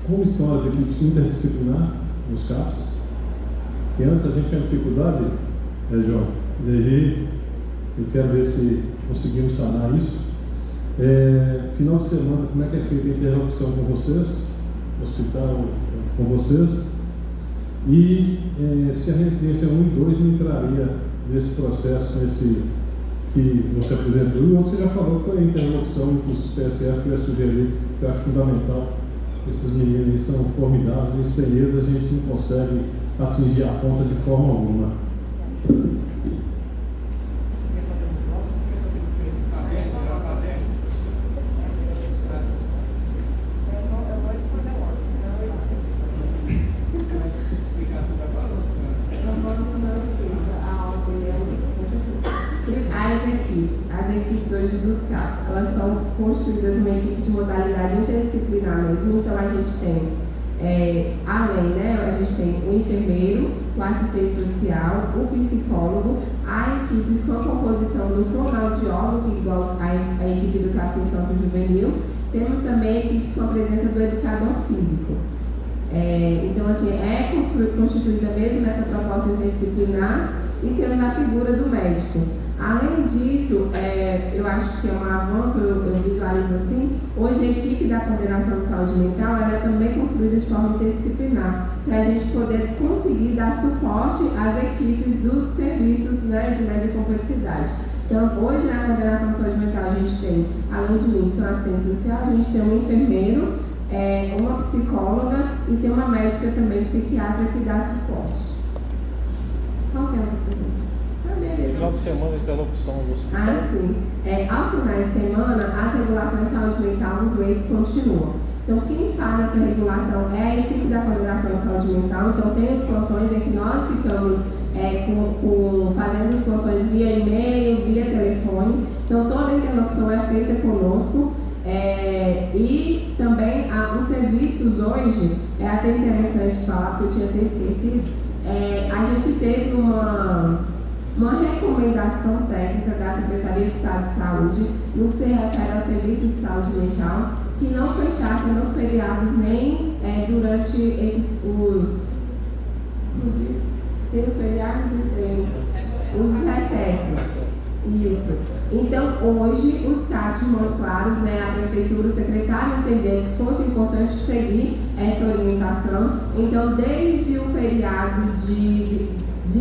Como estão as equipes interdisciplinares nos CAPs? Que antes a gente tinha dificuldade, João, de eu quero ver se conseguimos sanar isso. Final de semana, como é que é feita a interrupção com vocês, hospital com vocês, e se a residência 1 e 2 não entraria nesse processo, nesse que você apresentou, e o outro você já falou que foi a interrupção entre os PSF que eu ia sugerir, que eu acho fundamental. Esses meninos são formidáveis, e sem eles a gente não consegue atingir a ponta de forma alguma. As equipes hoje dos CAPs, elas são construídas uma equipe de modalidade interdisciplinar mesmo. Então a gente tem, além, a gente tem o enfermeiro, o assistente social, o psicólogo, a equipe com a composição do fonoaudiólogo, igual a equipe do CAPs Infanto Juvenil. Temos também equipes com a presença do educador físico. Então, assim, é constituída mesmo nessa proposta interdisciplinar, e temos a figura do médico. Além disso, eu acho que é um avanço, eu visualizo assim, hoje a equipe da Coordenação de Saúde Mental ela é também construída de forma interdisciplinar, para a gente poder conseguir dar suporte às equipes dos serviços de média complexidade. Então, hoje na Coordenação de Saúde Mental a gente tem, além de mim, que são assistente social, a gente tem um enfermeiro, uma psicóloga e tem uma médica também, psiquiatra, que dá suporte. Qual que é a pergunta? Final de semana, interlocução do hospital. Sim. Aos finais de semana, as regulações de saúde mental nos leitos continuam. Então, quem faz essa regulação é a equipe da Coordenação de Saúde Mental. Então, tem os plantões em que nós ficamos fazendo os plantões via e-mail, via telefone. Então, toda a interlocução é feita conosco. E também os serviços hoje, é até interessante falar, porque eu tinha até esquecido, a gente teve uma recomendação técnica da Secretaria de Estado de Saúde, no que se refere aos serviços de saúde mental, que não fechassem nos feriados nem durante tem os feriados e os recessos. Isso. Então, hoje, os CAPs de Montes Claros, a Prefeitura, o secretário entendeu que fosse importante seguir essa orientação. Então, desde o feriado de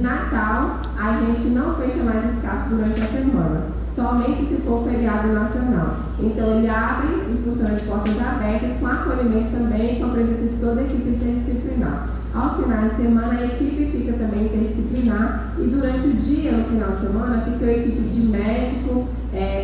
Natal, a gente não fecha mais os CAPs durante a semana, somente se for feriado nacional. Então, ele abre e funciona de portas abertas, com acolhimento também, com a presença de toda a equipe interdisciplinar. Aos finais de semana, a equipe fica também interdisciplinar, e durante o dia, no final de semana, fica a equipe de médico.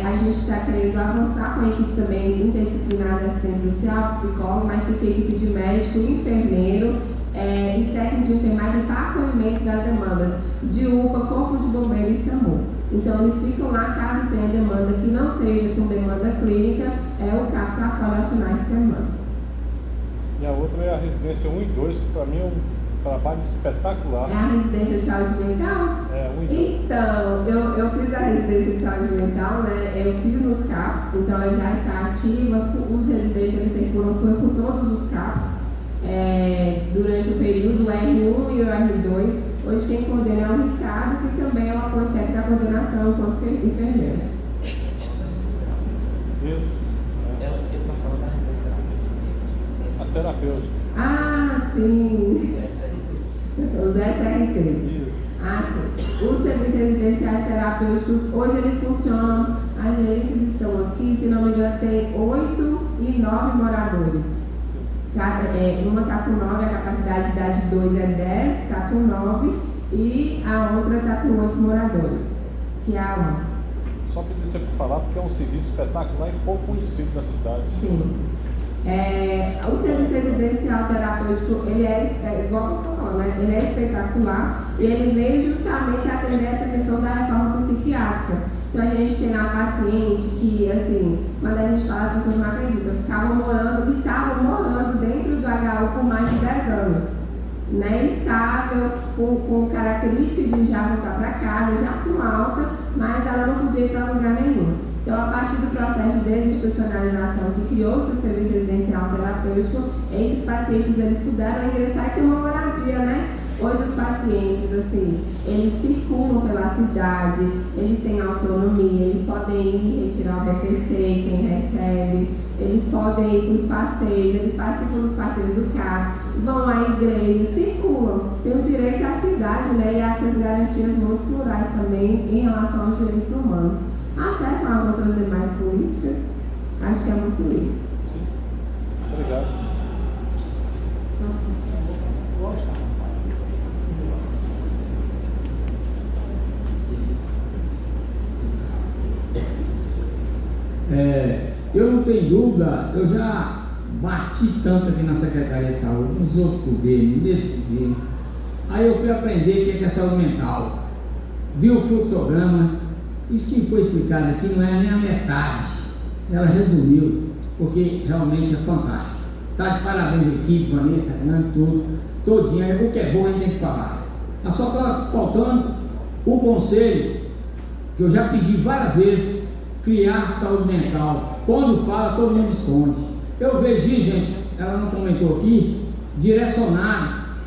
A gente está querendo avançar com a equipe também interdisciplinar de assistente social, psicólogo, mas fica a equipe de médico, enfermeiro, e técnico de enfermagem para acolhimento das demandas de UPA, Corpo de Bombeiro e SAMU. Então, eles ficam lá caso tenha demanda que não seja com demanda clínica, o CAPS acolhe aos finais de semana. E a outra é a residência 1 e 2, que para mim é um trabalho espetacular. É a residência de saúde mental? 1 e 2. Então, eu fiz a residência de saúde mental, eu fiz nos CAPs, então ela já está ativa, os residentes eles circulam por todos os CAPs. Durante o período R1 e o R2, hoje quem coordena é o Ricardo, que também é o apoio técnico da coordenação enquanto enfermeira. A terapeuta. Sim. Os SRTs. Sim. Os serviços residenciais terapêuticos, hoje eles funcionam, as gerências estão aqui, se não me engano, tem 8 e 9 moradores. Uma está com 9, a capacidade de idade 2 é 10, está com 9, e a outra está com 8 moradores, que é a 1. Só pedir você por falar, porque é um serviço espetacular e pouco conhecido na cidade. Sim. O serviço residencial terapêutico, ele igual você está falando, ele é espetacular, e ele veio justamente atender essa questão da reforma psiquiátrica. Então, a gente tem lá paciente que que, assim, quando a gente fala, as pessoas não acreditam, estavam morando dentro do HU por mais de 10 anos, né? Estável, com característica de já voltar para casa, já com alta, mas ela não podia ir para lugar nenhum. Então, a partir do processo de desinstitucionalização que criou-se o serviço residencial terapêutico, esses pacientes eles puderam ingressar e ter uma moradia, né? Hoje os pacientes, assim, eles circulam pela cidade, eles têm autonomia, eles podem ir retirar o BPC, quem recebe, eles podem ir para os passeios, eles participam dos passeios do CAPS, vão à igreja, circulam, têm o direito à cidade, né? E essas garantias muito plurais também em relação aos direitos humanos. Acesso às outras demais políticas, acho que é muito lindo. Obrigado. Eu não tenho dúvida, eu já bati tanto aqui na Secretaria de Saúde, nos outros governos, nesse governo. Aí eu fui aprender o que é saúde mental. Vi o fluxograma, isso que foi explicado aqui não é nem a metade. Ela resumiu, porque realmente é fantástico. Está de parabéns a equipe, Vanessa, Fernando, tudo, todinho. O que é bom a gente tem que falar. Só está faltando o conselho, que eu já pedi várias vezes, criar saúde mental. Quando fala, todo mundo esconde. Eu vejo, gente, ela não comentou aqui, direcionar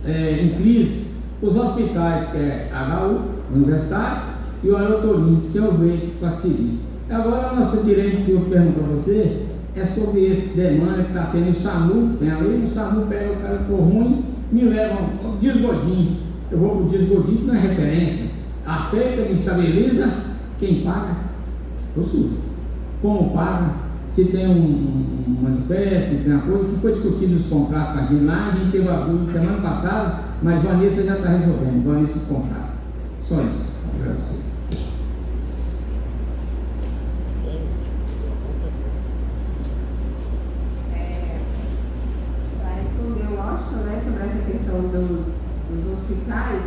em crise os hospitais, que é HU, Universitário, e o Aerotorinho, que eu vejo facilita. Agora, o nosso direito que eu pergunto para você é sobre esse demanda que está tendo o SAMU. Tem ali, o SAMU pega o cara por ruim, me leva ao desgodinho. Eu vou para o desgodinho, que não é referência. Aceita, me estabiliza, quem paga? O SUS. Como paga? Se tem um manifesto, se tem uma coisa que foi discutido nos contratos com a gente lá, a gente teve a dúvida semana passada, mas Vanessa já está resolvendo, Vanessa esse contrato. Só isso. Agradecer. Para responder o Washington, né, sobre essa questão dos hospitais,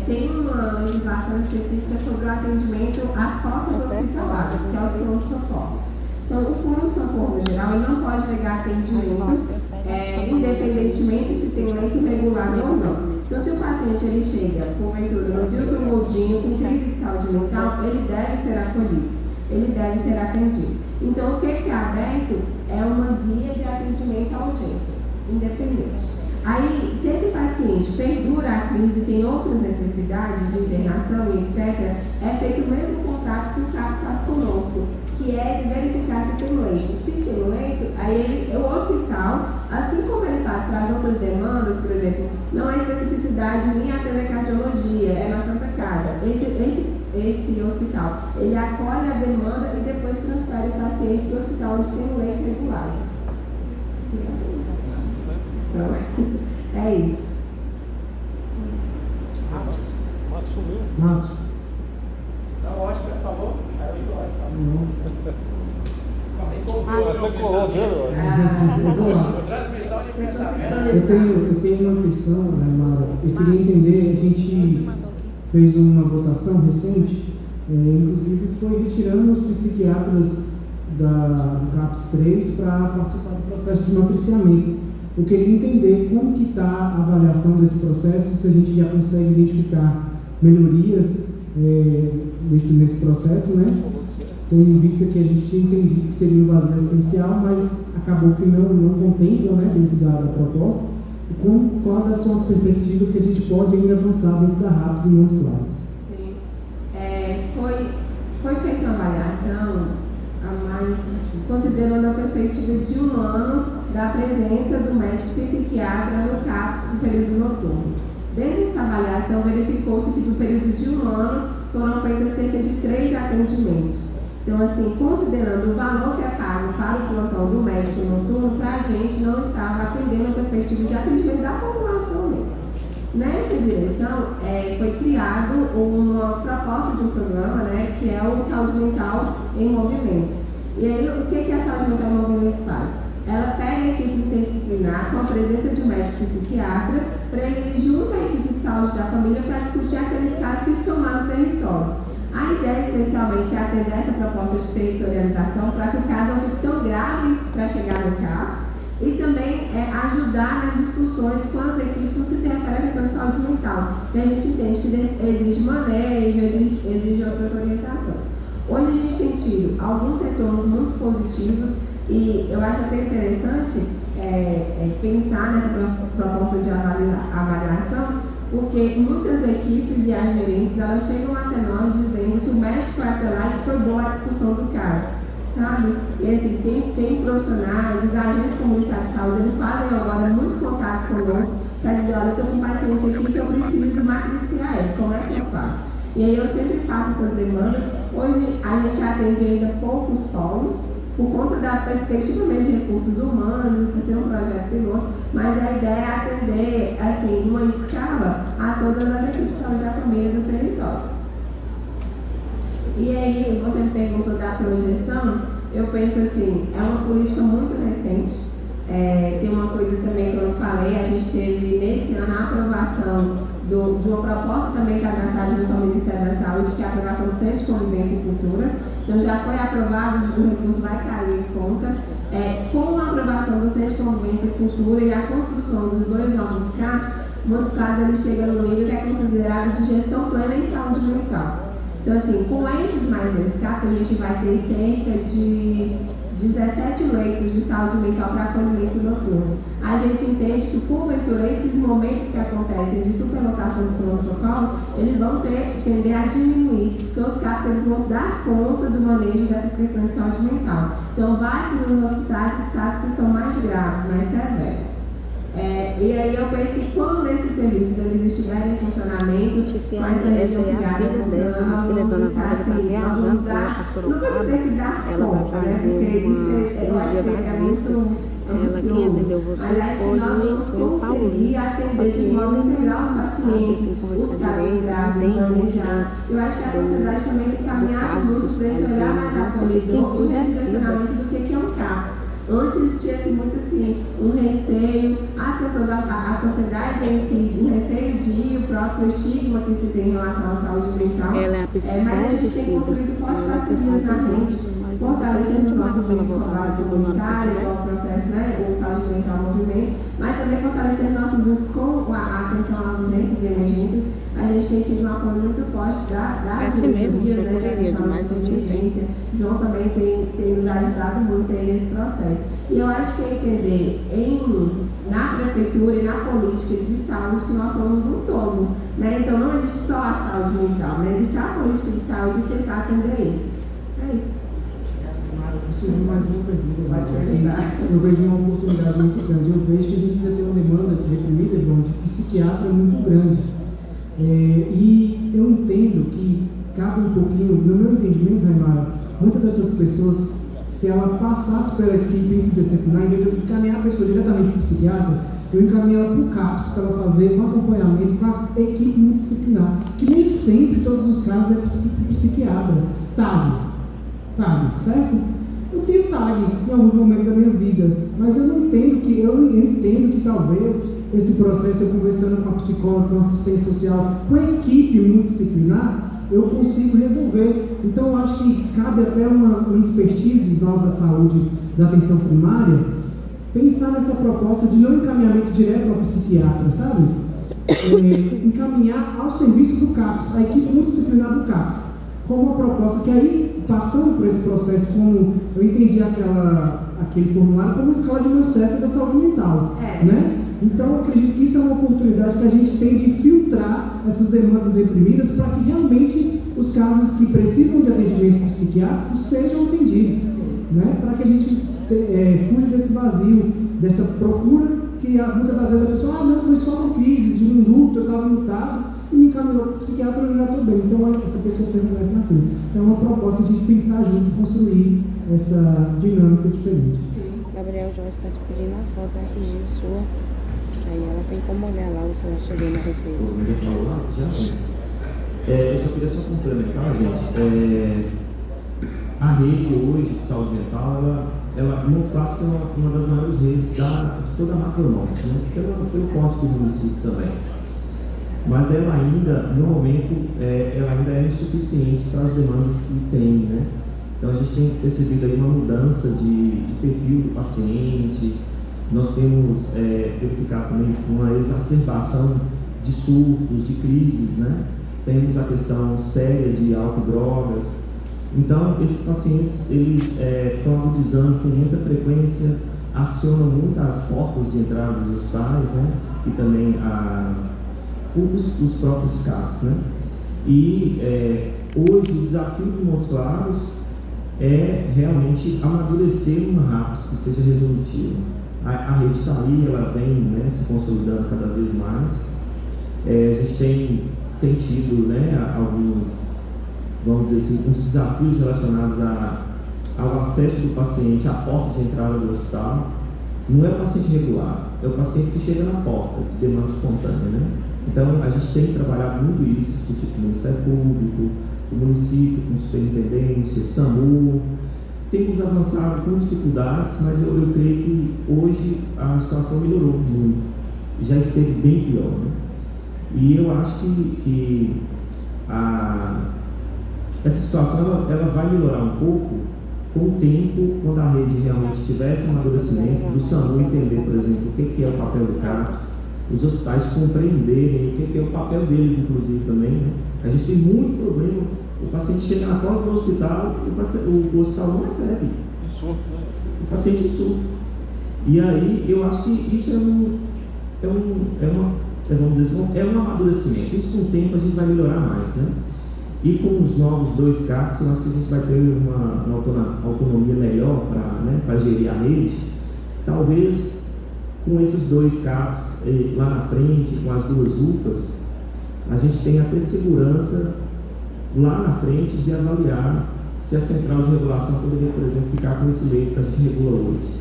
tem uma legislação específica sobre o atendimento às portas hospitalares, que é os pronto-socorros. Então, o pronto-socorro geral, ele não pode negar atendimento, independentemente se tem leito regulado ou não. Então, se o paciente ele chega, porventura, no deslombodinho, com crise de saúde mental, ele deve ser acolhido, ele deve ser atendido. Então, o que é aberto é uma guia de atendimento à urgência, independente. Aí, se esse paciente perdura a crise e tem outras necessidades de internação e etc., é feito o mesmo contato que o CAPS faz conosco, que é de verificar se tem leito. Se tem leito, aí o hospital, assim como ele faz para as outras demandas, por exemplo, não há especificidade nem a telecardiologia, é na Santa Casa. Esse hospital, ele acolhe a demanda e depois transfere o paciente para o hospital onde tem um leito regular. Então, é isso. Márcio. Tá ótimo, por favor. Você colou dele, Transmissão de pensamento. Eu tenho uma questão, Mara. Eu queria entender, a gente fez uma votação recente, inclusive foi retirando os psiquiatras do CAPS 3 para participar do processo de matriciamento. Eu queria entender como que está a avaliação desse processo, se a gente já consegue identificar melhorias nesse processo, né? Tendo em vista que a gente tinha entendido que seria um vazio essencial, mas acabou que não contempla, né, dentro da proposta. E quais são as perspectivas que a gente pode ainda avançar dentro da RAPS em outros lados? Sim. Foi feita uma avaliação, considerando a perspectiva de 1 ano da presença do médico psiquiatra no CAPS no período noturno. Dentro dessa avaliação, verificou-se que no período de 1 ano foram feitas cerca de 3 atendimentos. Então, assim, considerando o valor que é pago para o plantão do médico noturno, para a gente não estava atendendo a perspectiva de atendimento da população mesmo. Nessa direção, foi criado uma proposta de um programa, né, que é o Saúde Mental em Movimento. E aí, o que a Saúde Mental em Movimento faz? Ela pega a equipe interdisciplinar com a presença de um médico psiquiatra para ele ir junto à equipe de saúde da família para discutir aqueles casos que estão lá no território. Aí ideia, especialmente, é atender essa proposta de territorialização para que o caso não fique tão grave para chegar no CAPS e também ajudar nas discussões com as equipes no que se refere à questão de saúde mental, que a gente entende que exige manejo, exige outras orientações. Hoje a gente tem tido alguns retornos muito positivos e eu acho até interessante pensar nessa proposta de avaliação, porque muitas equipes e as gerentes, elas chegam até nós dizendo que o médico foi até lá e foi boa a discussão do caso, sabe? E assim, tem profissionais, os agentes comunitários de saúde, eles fazem agora muito contato conosco para dizer, olha, eu estou com um paciente aqui que eu preciso matriciar ele, como é que eu faço? E aí eu sempre faço essas demandas. Hoje a gente atende ainda poucos polos, por conta da perspectiva mesmo de recursos humanos, por ser um projeto piloto, mas a ideia é atender, assim, numa escala a todas as equipes de saúde da família do território. E aí, você me perguntou da projeção, eu penso assim, é uma política muito recente. Tem uma coisa também que eu não falei, a gente teve nesse ano a aprovação de uma proposta também cadastral junto ao Ministério da Saúde, que é a aprovação do Centro de Convivência e Cultura. Então já foi aprovado, o recurso vai cair em conta. Com a aprovação do Centro de Convivência e Cultura e a construção dos 2 novos CAPs, em muitos casos ele chega no nível que é considerado de gestão plena em saúde mental. Então assim, com esses mais 2 CAPs, a gente vai ter cerca de 17 leitos de saúde mental para acolhimento noturno. A gente entende que, porventura, esses momentos que acontecem de superlotação dos pronto-socorros, eles vão tender a diminuir, porque os CAPs eles vão dar conta do manejo dessas questões de saúde mental. Então, vai para os hospitais os casos que são mais graves, mais severos. E aí eu penso que quando esses serviços eles estiverem em funcionamento, essa é a filha dela, a filha da Dona Wanda, que está viajando para Sorocaba. Ela vai fazer uma cirurgia das vistas. Quem atendeu você foi o Paulinho. Só que ele não sabe assim conversar direito, não entende muito eu acho que a sociedade também tem caminhado muito para esse olhar mais acolhedor e direcionamento do que é um caso. Antes tinha muito assim, um receio, a sociedade tem assim, um receio de ir, o próprio estigma que se tem em relação à saúde mental. Ela é a psicóloga, mas a gente tem construído fortes parcerias na gente, fortalecendo o nosso trabalho comunitário, o processo, o saúde mental movimento, mas também fortalecendo nossos grupos com a atenção às urgências e emergências. A gente tem tido um apoio muito forte da diretoria, de emergência. João também tem nos ajudado muito nesse processo. E eu acho que é entender na prefeitura e na política de saúde que nós somos um todo. Né? Então não existe só a saúde mental, mas existe a política de saúde e tentar atender isso. É isso. Mais uma pergunta. Eu vejo uma oportunidade muito grande. Eu vejo que a gente ainda tem uma demanda reprimida, João, de psiquiatra muito grande. E eu entendo que cabe um pouquinho, no meu entendimento, Raimara, muitas dessas pessoas, se ela passasse pela equipe interdisciplinar, em vez de eu encaminhar a pessoa diretamente para o psiquiatra, eu encaminho ela para o CAPS para ela fazer um acompanhamento com a equipe multidisciplinar, que nem sempre, em todos os casos, é psiquiatra. TAG, certo? Eu tenho TAG em alguns momentos da minha vida, mas eu entendo que talvez esse processo, eu conversando com a psicóloga, com a assistente social, com a equipe multidisciplinar, eu consigo resolver. Então, eu acho que cabe até uma expertise nós da saúde, da atenção primária, pensar nessa proposta de não encaminhamento direto ao psiquiatra, sabe? Encaminhar ao serviço do CAPS, a equipe multidisciplinar do CAPS, como uma proposta que aí, passando por esse processo, como eu entendi aquele formulário, como uma escola de processo da saúde mental, né? Então, eu acredito que isso é uma oportunidade que a gente tem de filtrar essas demandas reprimidas para que realmente os casos que precisam de atendimento psiquiátrico sejam atendidos, né? Para que a gente fuja desse vazio, dessa procura que muitas das vezes a pessoa, não, foi só uma crise de um luto, eu estava lutado e me encaminhou para o psiquiatra e eu já estou bem. Então, essa pessoa permanece na frente. Então, é uma proposta de pensar junto e construir essa dinâmica diferente. Gabriel Jorge está te pedindo a foto da RG sua. Aí ela tem como olhar lá se ela chegou na receita. Eu só queria complementar, gente. A rede hoje de saúde mental, ela muito fácil é uma das maiores redes de toda a macronômica, né? pelo porte do município também. mas ela ainda, no momento, ela ainda é insuficiente para as demandas que tem, né? Então a gente tem percebido aí uma mudança de perfil do paciente, nós temos verificado também uma exacerbação de surtos, de crises, né? Temos a questão séria de álcool e drogas. Então, esses pacientes, eles estão agudizando com muita frequência, acionam muito as portas de entrada dos hospitais, né? E também os próprios CAPs, né? E hoje o desafio de Montes Claros é realmente amadurecer uma RAPS que seja resolutiva. A rede está aí, ela vem, né, se consolidando cada vez mais. A gente tem tido, né, alguns, vamos dizer assim, uns desafios relacionados ao acesso do paciente à porta de entrada do hospital. Não é o paciente regular, é o paciente que chega na porta, de demanda espontânea, né? Então, a gente tem trabalhado muito isso, discutido com o Ministério Público, o município, com superintendência, SAMU. Temos avançado com dificuldades, mas eu creio que hoje a situação melhorou muito, já esteve bem pior, né? E eu acho que essa situação ela vai melhorar um pouco com o tempo, quando a rede realmente tiver esse amadurecimento, do SAMU entender, por exemplo, o que é o papel do CAPS, os hospitais compreenderem o que é o papel deles, inclusive, também, né? A gente tem muito problema, o paciente chega na porta do hospital, o hospital não recebe. O paciente surta. E aí, eu acho que isso vamos dizer assim, é um amadurecimento. Isso com o tempo a gente vai melhorar mais, né? E com os novos 2 CAPs, eu acho que a gente vai ter uma autonomia melhor para gerir a rede. Talvez com esses 2 CAPs lá na frente, com as 2 UPAs, a gente tenha até segurança lá na frente de avaliar se a central de regulação poderia, por exemplo, ficar com esse leito que a gente regula hoje,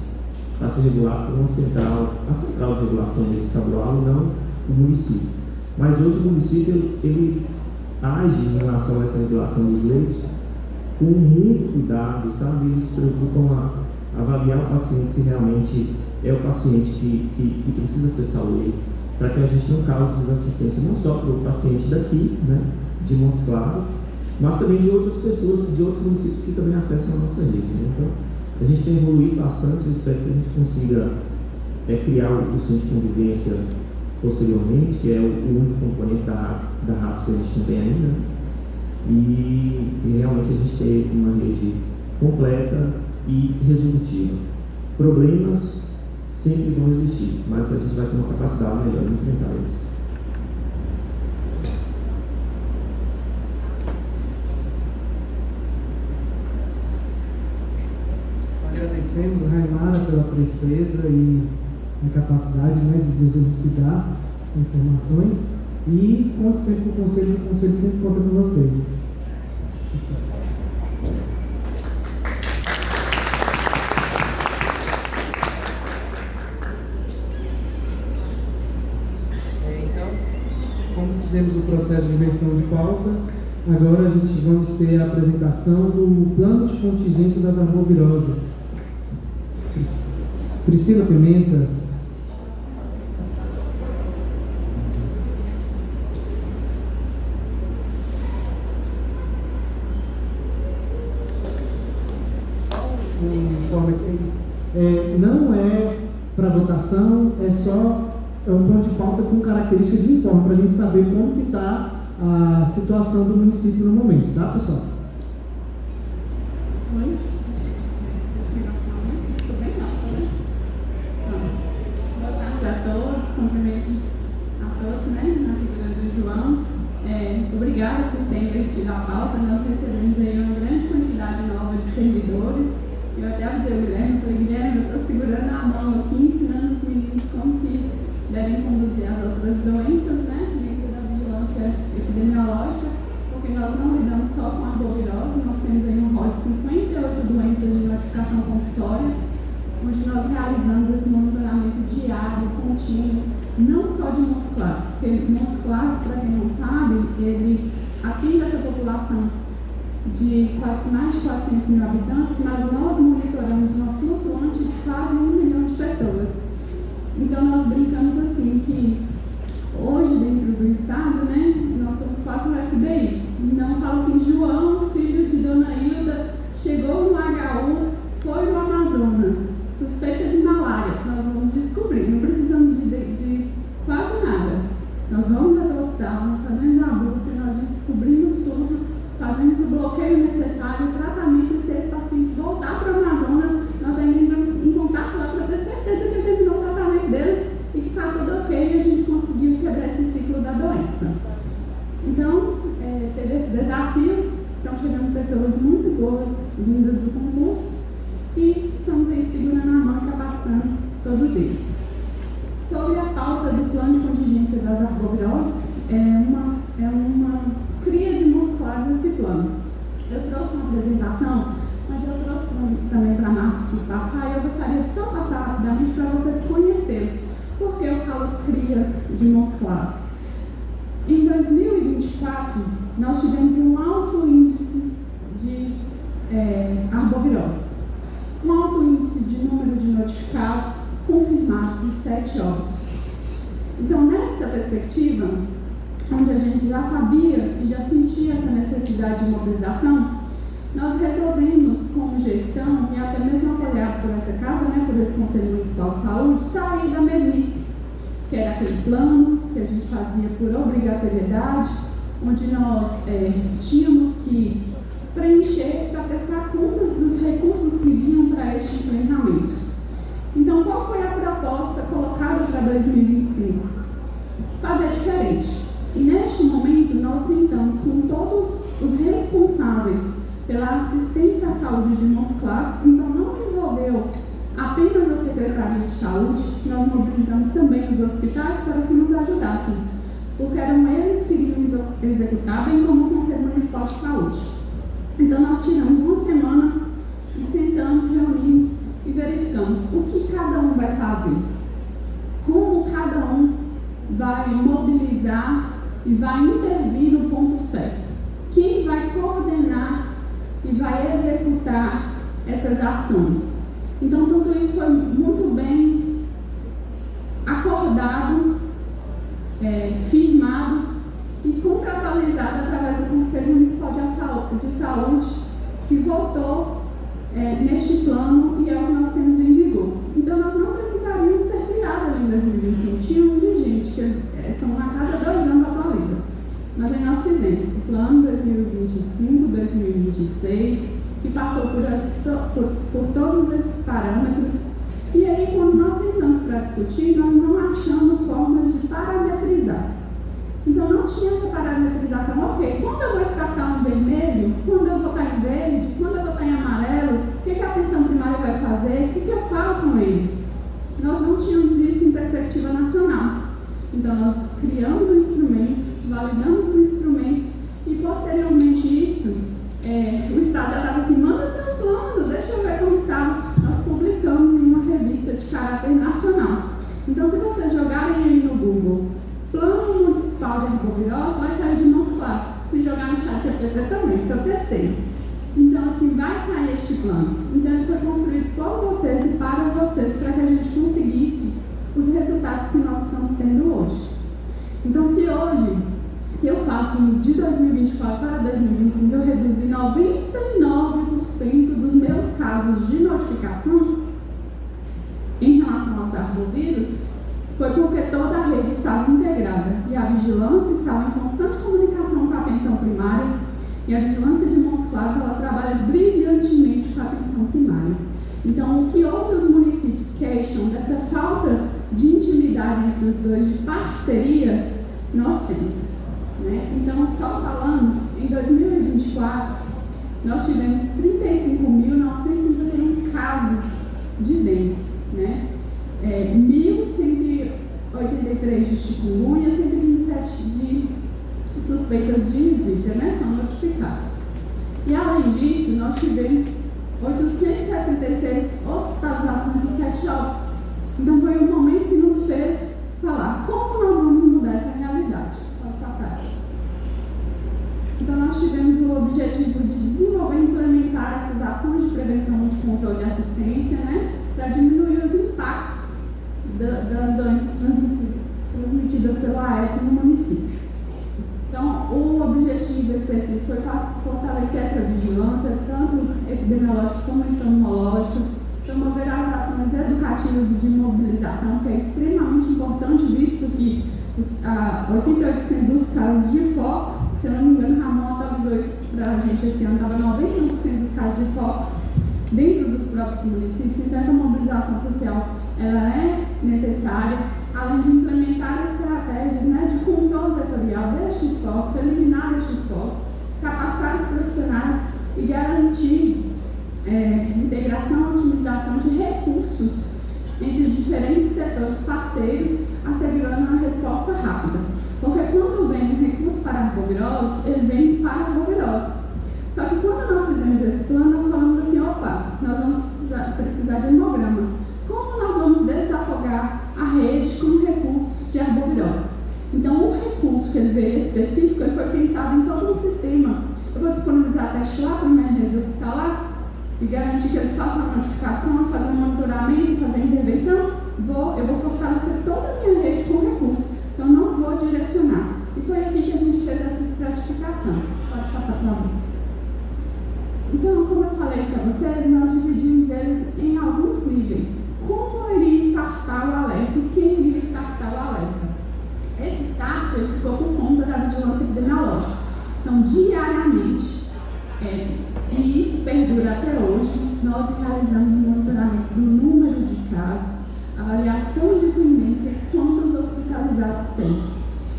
para ser regulado por uma central, a central de regulação estadual e não o município. Mas hoje o município ele age em relação a essa regulação dos leitos com muito cuidado, sabe? Eles se preocupam a avaliar o paciente se realmente é o paciente que precisa acessar o leito, para que a gente não cause desassistência não só para o paciente daqui, né, de Montes Claros, mas também de outras pessoas, de outros municípios que também acessam a nossa rede, né? Então, a gente tem evoluído bastante, eu espero que a gente consiga criar o centro de convivência posteriormente, que é o único componente da RAPS que a gente não tem ainda, né? E realmente a gente tem uma rede completa e resolutiva. Problemas sempre vão existir, mas a gente vai ter uma capacidade melhor de enfrentar eles. Agradecemos a Raimara pela presteza e a capacidade, né, de nos elucidar informações, e conto sempre com o conselho sempre conta com vocês. Então, como fizemos o processo de inversão de pauta, agora a gente vamos ter a apresentação do plano de contingência das arboviroses. Priscila Pimenta. Não é para votação, é um ponto de pauta com característica de informe, para a gente saber como que está a situação do município no momento, tá, pessoal? Oi? Tudo bem, não? Boa tarde a todos, cumprimento a todos, né, na figura do João. Obrigada por ter investido a pauta. Nós recebemos aí uma grande quantidade nova de servidores. Eu até avisei o Guilherme, falei, Guilherme, eu estou segurando a mão aqui, ensinando os meninos como que devem conduzir as outras doenças, né, dentro da vigilância epidemiológica, porque nós não lidamos só com a arbovirose, nós temos aí um rol de 58 doenças de notificação compulsória, onde nós realizamos esse monitoramento diário, contínuo, não só de Montes Claros, porque Montes Claros, para quem não sabe, ele atende essa população de mais de 400 mil habitantes, mas nós monitoramos uma flutuante de quase 1 milhão de pessoas. Então nós brincamos assim que hoje, dentro do estado, né, nós somos 4 FBI. Então, fala assim, João, filho de Dona Hilda, chegou no HU, foi no Amazonas, suspeita de malária. Nós vamos descobrir, não precisamos de quase nada. Nós vamos até o hospital, nós fazemos a busca, nós descobrimos tudo, fazemos o bloqueio necessário, o tratamento, e se esse paciente voltar para o Amazonas, nós ainda entramos em contato lá para ter certeza que ele terminou o tratamento dele e que está tudo ok e a gente conseguiu quebrar esse ciclo da doença. Então, teve esse desafio, estão chegando pessoas muito boas, vindas do concurso, e estamos aí segurando a mão e capacitando todos eles. Sobre a pauta do plano de contingência das arboviroses, é uma cria de Montes Claros esse plano. Eu trouxe uma apresentação, mas eu trouxe também para a Márcia passar, e eu gostaria de só passar rapidamente para vocês conhecerem por que eu falo cria de Montes Claros. Em 2024, nós tivemos um alto índice de arbovirose, um alto índice de número de notificados confirmados e 7 óbitos. Então, nessa perspectiva, onde a gente já sabia e já sentia essa necessidade de mobilização, nós resolvemos, como gestão, e até mesmo apoiado por essa casa, né, por esse Conselho Municipal de Saúde, sair da mesmice, que era aquele plano que a gente fazia por obrigatoriedade, onde nós tínhamos que preencher para prestar contas dos recursos que vinham para este enfrentamento. Então, qual foi a proposta colocada para 2025? Fazer diferente. E neste momento, nós sentamos com todos os responsáveis pela assistência à saúde de Montes Claros, então não envolveu apenas a Secretaria de Saúde, nós mobilizamos também os hospitais para que nos ajudassem, porque eram eles que iriam executar, bem como o Conselho Municipal de Saúde. Então, nós tiramos uma semana e sentamos, reunimos e verificamos o que cada um vai fazer, como cada um vai mobilizar e vai intervir no ponto certo, quem vai coordenar e vai executar essas ações. Então, tudo isso foi muito bem acordado, firmado e contratualizado através do Conselho Municipal de Saúde, que votou neste plano e é o que nós temos em vigor. Então, nós não precisaríamos ser criados em 2021, tinha um vigente, que são a cada 2 anos atualiza. Mas aí nós fizemos o plano 2025, 2026, que passou por todos esses parâmetros. E aí, quando nós sentamos para discutir, nós não achamos formas de parametrizar. Então, não tinha essa parametrização. Ok, quando eu vou escatar um vermelho, quando eu vou estar em verde, quando eu vou estar em amarelo, o que a atenção primária vai fazer? O que eu falo com eles? Nós não tínhamos isso em perspectiva nacional. Então, nós criamos um instrumento, validamos o instrumento e, posteriormente isso, o Estado já estava assim, manda seu plano, deixa eu ver como está. Nós publicamos em uma revista de caráter nacional. Então, se vocês jogarem aí no Google, Plano Municipal de Arbovirose, vai sair de Montes Claros. Se jogar no chat GPT também, que eu testei. Então, assim, vai sair este plano. Então, ele foi construído por vocês e para vocês, para que a gente conseguisse os resultados que nós estamos tendo hoje. Então, se eu falo que de 2024 para 2025 eu reduzi 99% dos meus casos de notificação em relação aos arbovírus, foi porque toda a rede estava integrada e a vigilância estava em constante comunicação com a atenção primária, e a vigilância de Montes Claros, ela trabalha brilhantemente com a atenção primária. Então, o que outros municípios queixam dessa falta de intimidade entre os dois, de parceria, nós temos. Né? Então, só falando, em 2024, nós tivemos 35.951 casos de dengue, né? 1.183 de chikungunya, 127 de suspeitas de zika, né? São notificadas. E além disso, nós tivemos 876 hospitalizações e 7 óbitos. Então foi um momento que nos fez falar como nós vamos mudar essa realidade. Pode passar. Então nós tivemos o objetivo de desenvolver e implementar essas ações de prevenção, de controle e assistência, né? Para diminuir os impactos das doenças transmitidas pela AES no município. Então, o objetivo específico foi fortalecer essa vigilância, tanto epidemiológica como entomológica, promover as ações educativas de mobilização, que é extremamente importante, visto que 88% dos casos de foco, se eu não me engano, Ramon atualizou isso para a gente esse ano, estava 91% dos casos de foco dentro dos próprios municípios. Então, essa mobilização social ela é necessária, além de implementar estratégias, né, de controle vetorial destes focos, eliminar estes focos, capacitar os profissionais e garantir integração e otimização de recursos entre diferentes setores parceiros, assegurando uma resposta rápida. Porque quando vem um recurso para arbovirose, ele vem para arbovirose. Só que quando nós fizemos esse plano, nós falamos assim, opa, nós vamos precisar de hemograma. Como nós vamos desafogar a rede com um recurso de arbovirose? Então, o recurso que ele veio específico, ele foi pensado em todo o sistema. Eu vou disponibilizar teste lá para a minha rede hospitalar e garantir que eles façam a notificação, fazer um monitoramento, fazer a intervenção. Eu vou fortalecer toda a minha rede com recurso. Então, não vou direcionar. E foi aqui que a gente fez essa estratificação. Pode passar para lá. Então, como eu falei para vocês, nós dividimos eles em alguns níveis. Como iria startar o alerta e quem iria startar o alerta? Esse start ele ficou por conta da vigilância epidemiológica. Então, diariamente, e isso perdura até hoje, nós realizamos um monitoramento do número de casos, avaliação de tendência e quantos hospitalizados tem.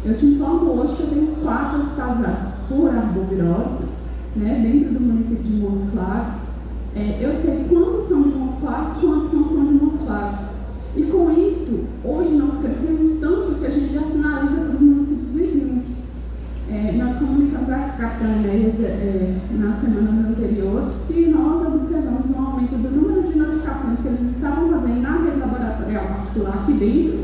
Eu te informo hoje que eu tenho 4 hospitalizados por arbovirose, né, dentro do município de Montes Claros. Eu sei quantos são de Montes Claros, quantos não são de Montes Claros. E com isso, hoje nós crescemos tanto que a gente já sinaliza para os municípios vizinhos. Nós comunicamos a capitã Inês nas semanas anteriores que nós observamos um aumento do número de notificações que eles estavam fazendo na rede laboratorial particular aqui dentro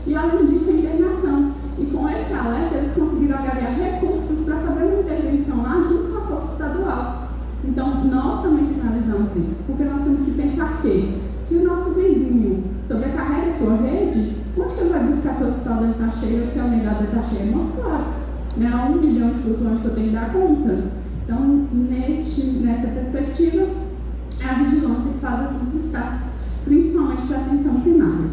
e, além disso, a internação. E com esse alerta, eles conseguiram agregar recursos para fazer uma intervenção lá junto com a força estadual. Então, nós também sinalizamos isso, porque nós temos que pensar que, se o nosso vizinho sobrecarrega a sua rede, onde que ele vai buscar se o hospital dele está cheio ou se a unidade está cheia? É Montes Claros. Não é 1 milhão de flutuantes que eu tenho que dar conta. Então, nessa perspectiva, é a vigilância que faz esses destaques, principalmente para a atenção primária.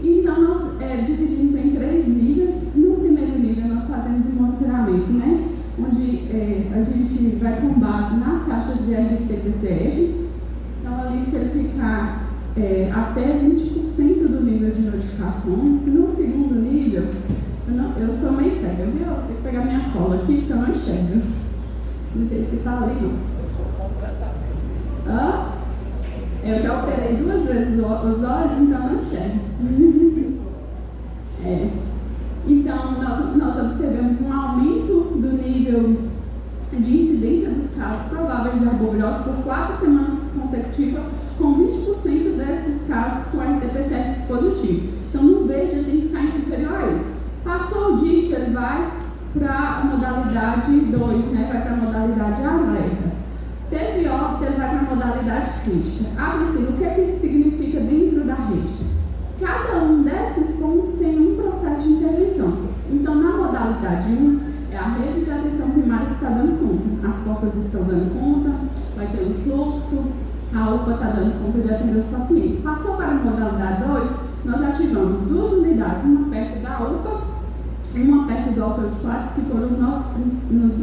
Então, nós dividimos em 3 níveis. No primeiro nível, nós fazemos um monitoramento, né? Onde a gente vai com base nas taxas de RT-PCR. Então, ali, se ele ficar até 20% do nível de notificações. No segundo nível, eu sou meio cega, viu? Eu tenho que pegar minha cola aqui, porque eu não enxergo. Do jeito que está ali, não. Eu já operei 2 vezes os olhos, então não enxergo. Então, nós observamos um aumento do nível de incidência dos casos prováveis de arbovirose por 4 semanas consecutivas, com 20% desses casos com RT-PCR positivo. Então, no verde, tem que ficar inferior a isso. Passou disso, ele vai para a modalidade 2, né? Vai para a modalidade alerta. Teve óbito, ele vai para a modalidade crítica. Priscila, o que é que isso significa dentro da rede? Cada um desses pontos tem um processo de intervenção. Então, na modalidade 1, é a rede de atenção primária que está dando conta. As portas estão dando conta, vai ter um fluxo, a UPA está dando conta de atender os pacientes. Passou para a modalidade 2, nós ativamos 2 unidades, uma perto da UPA e uma perto do Alfredo Claro, que foram os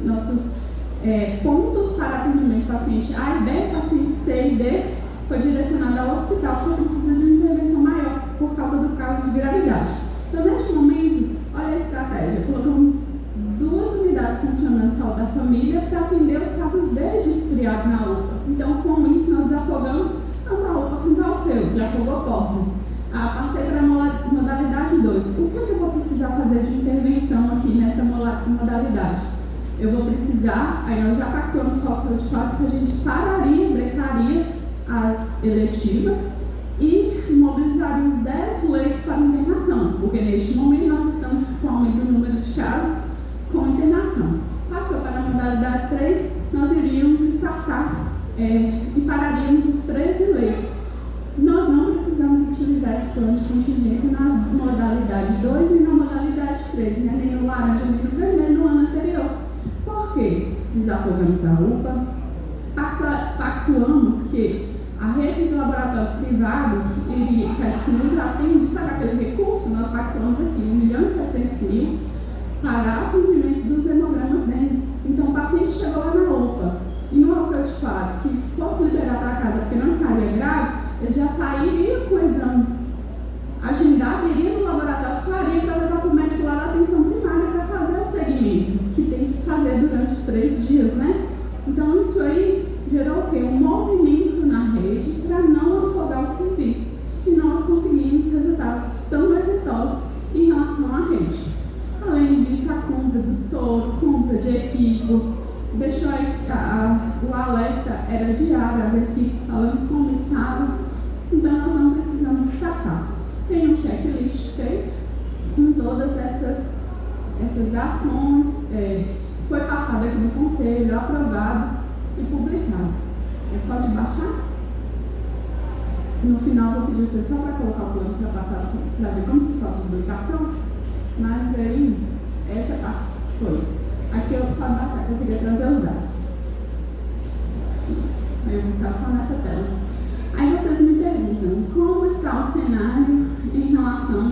nossos pontos para atendimento de paciente A e B, paciente C e D, foi direcionado ao hospital porque precisa de uma intervenção maior por causa do caso de gravidade. Então, neste momento, olha a estratégia, colocamos 2 unidades funcionando de saúde da família para atender os casos D de esfriado na UPA. Então, com isso, nós desafogamos tanto a UPA quanto a Alfredo, desafogou portas. Passei para a modalidade 2. O que eu vou precisar fazer de intervenção aqui nessa modalidade? Eu vou precisar, aí nós já pactuamos com a Alfredo que a gente pararia, brecaria as eletivas e mobilizaríamos 10 leitos para internação, porque neste momento nós estamos com o aumento do número de casos com internação. Passou para a modalidade 3, nós iríamos startar e pararíamos os 13 leitos. Nós não precisamos utilizar tivesse plano de contingência na modalidade 2 e na modalidade 3, né? Nem no laranja, nem no vermelho no ano anterior. Por quê? Desafogamos a UPA, pactuamos que a rede de laboratório privado que nos atende, sabe aquele recurso? Nós pactuamos aqui R$1.700.000 para o cumprimento dos hemogramas dele. Então o paciente chegou lá na UPA e no ofertado que fosse liberar para casa porque não estaria grave, ele já sairia com o exame agendado, iria no laboratório, faria para levar para o médico lá da atenção primária para fazer o segmento, que tem que fazer durante os 3 dias, né? Então isso aí gerou o quê? Um movimento na rede para não afogar o serviço. E nós conseguimos resultados tão exitosos em relação à rede. Além disso, a compra do soro, compra de equipo, deixou o alerta era diário, as equipes falando como estava. Então nós não precisamos sacar. Tem um checklist feito com todas essas ações, foi passado aqui no conselho, aprovado e publicado. Pode baixar? No final vou pedir você só para colocar o plano para passar para ver como ficou a publicação, mas aí essa parte foi. Aqui eu pode baixar que eu queria trazer os dados. Isso. Aí eu vou ficar só nessa tela. Aí vocês me perguntam como está o cenário em relação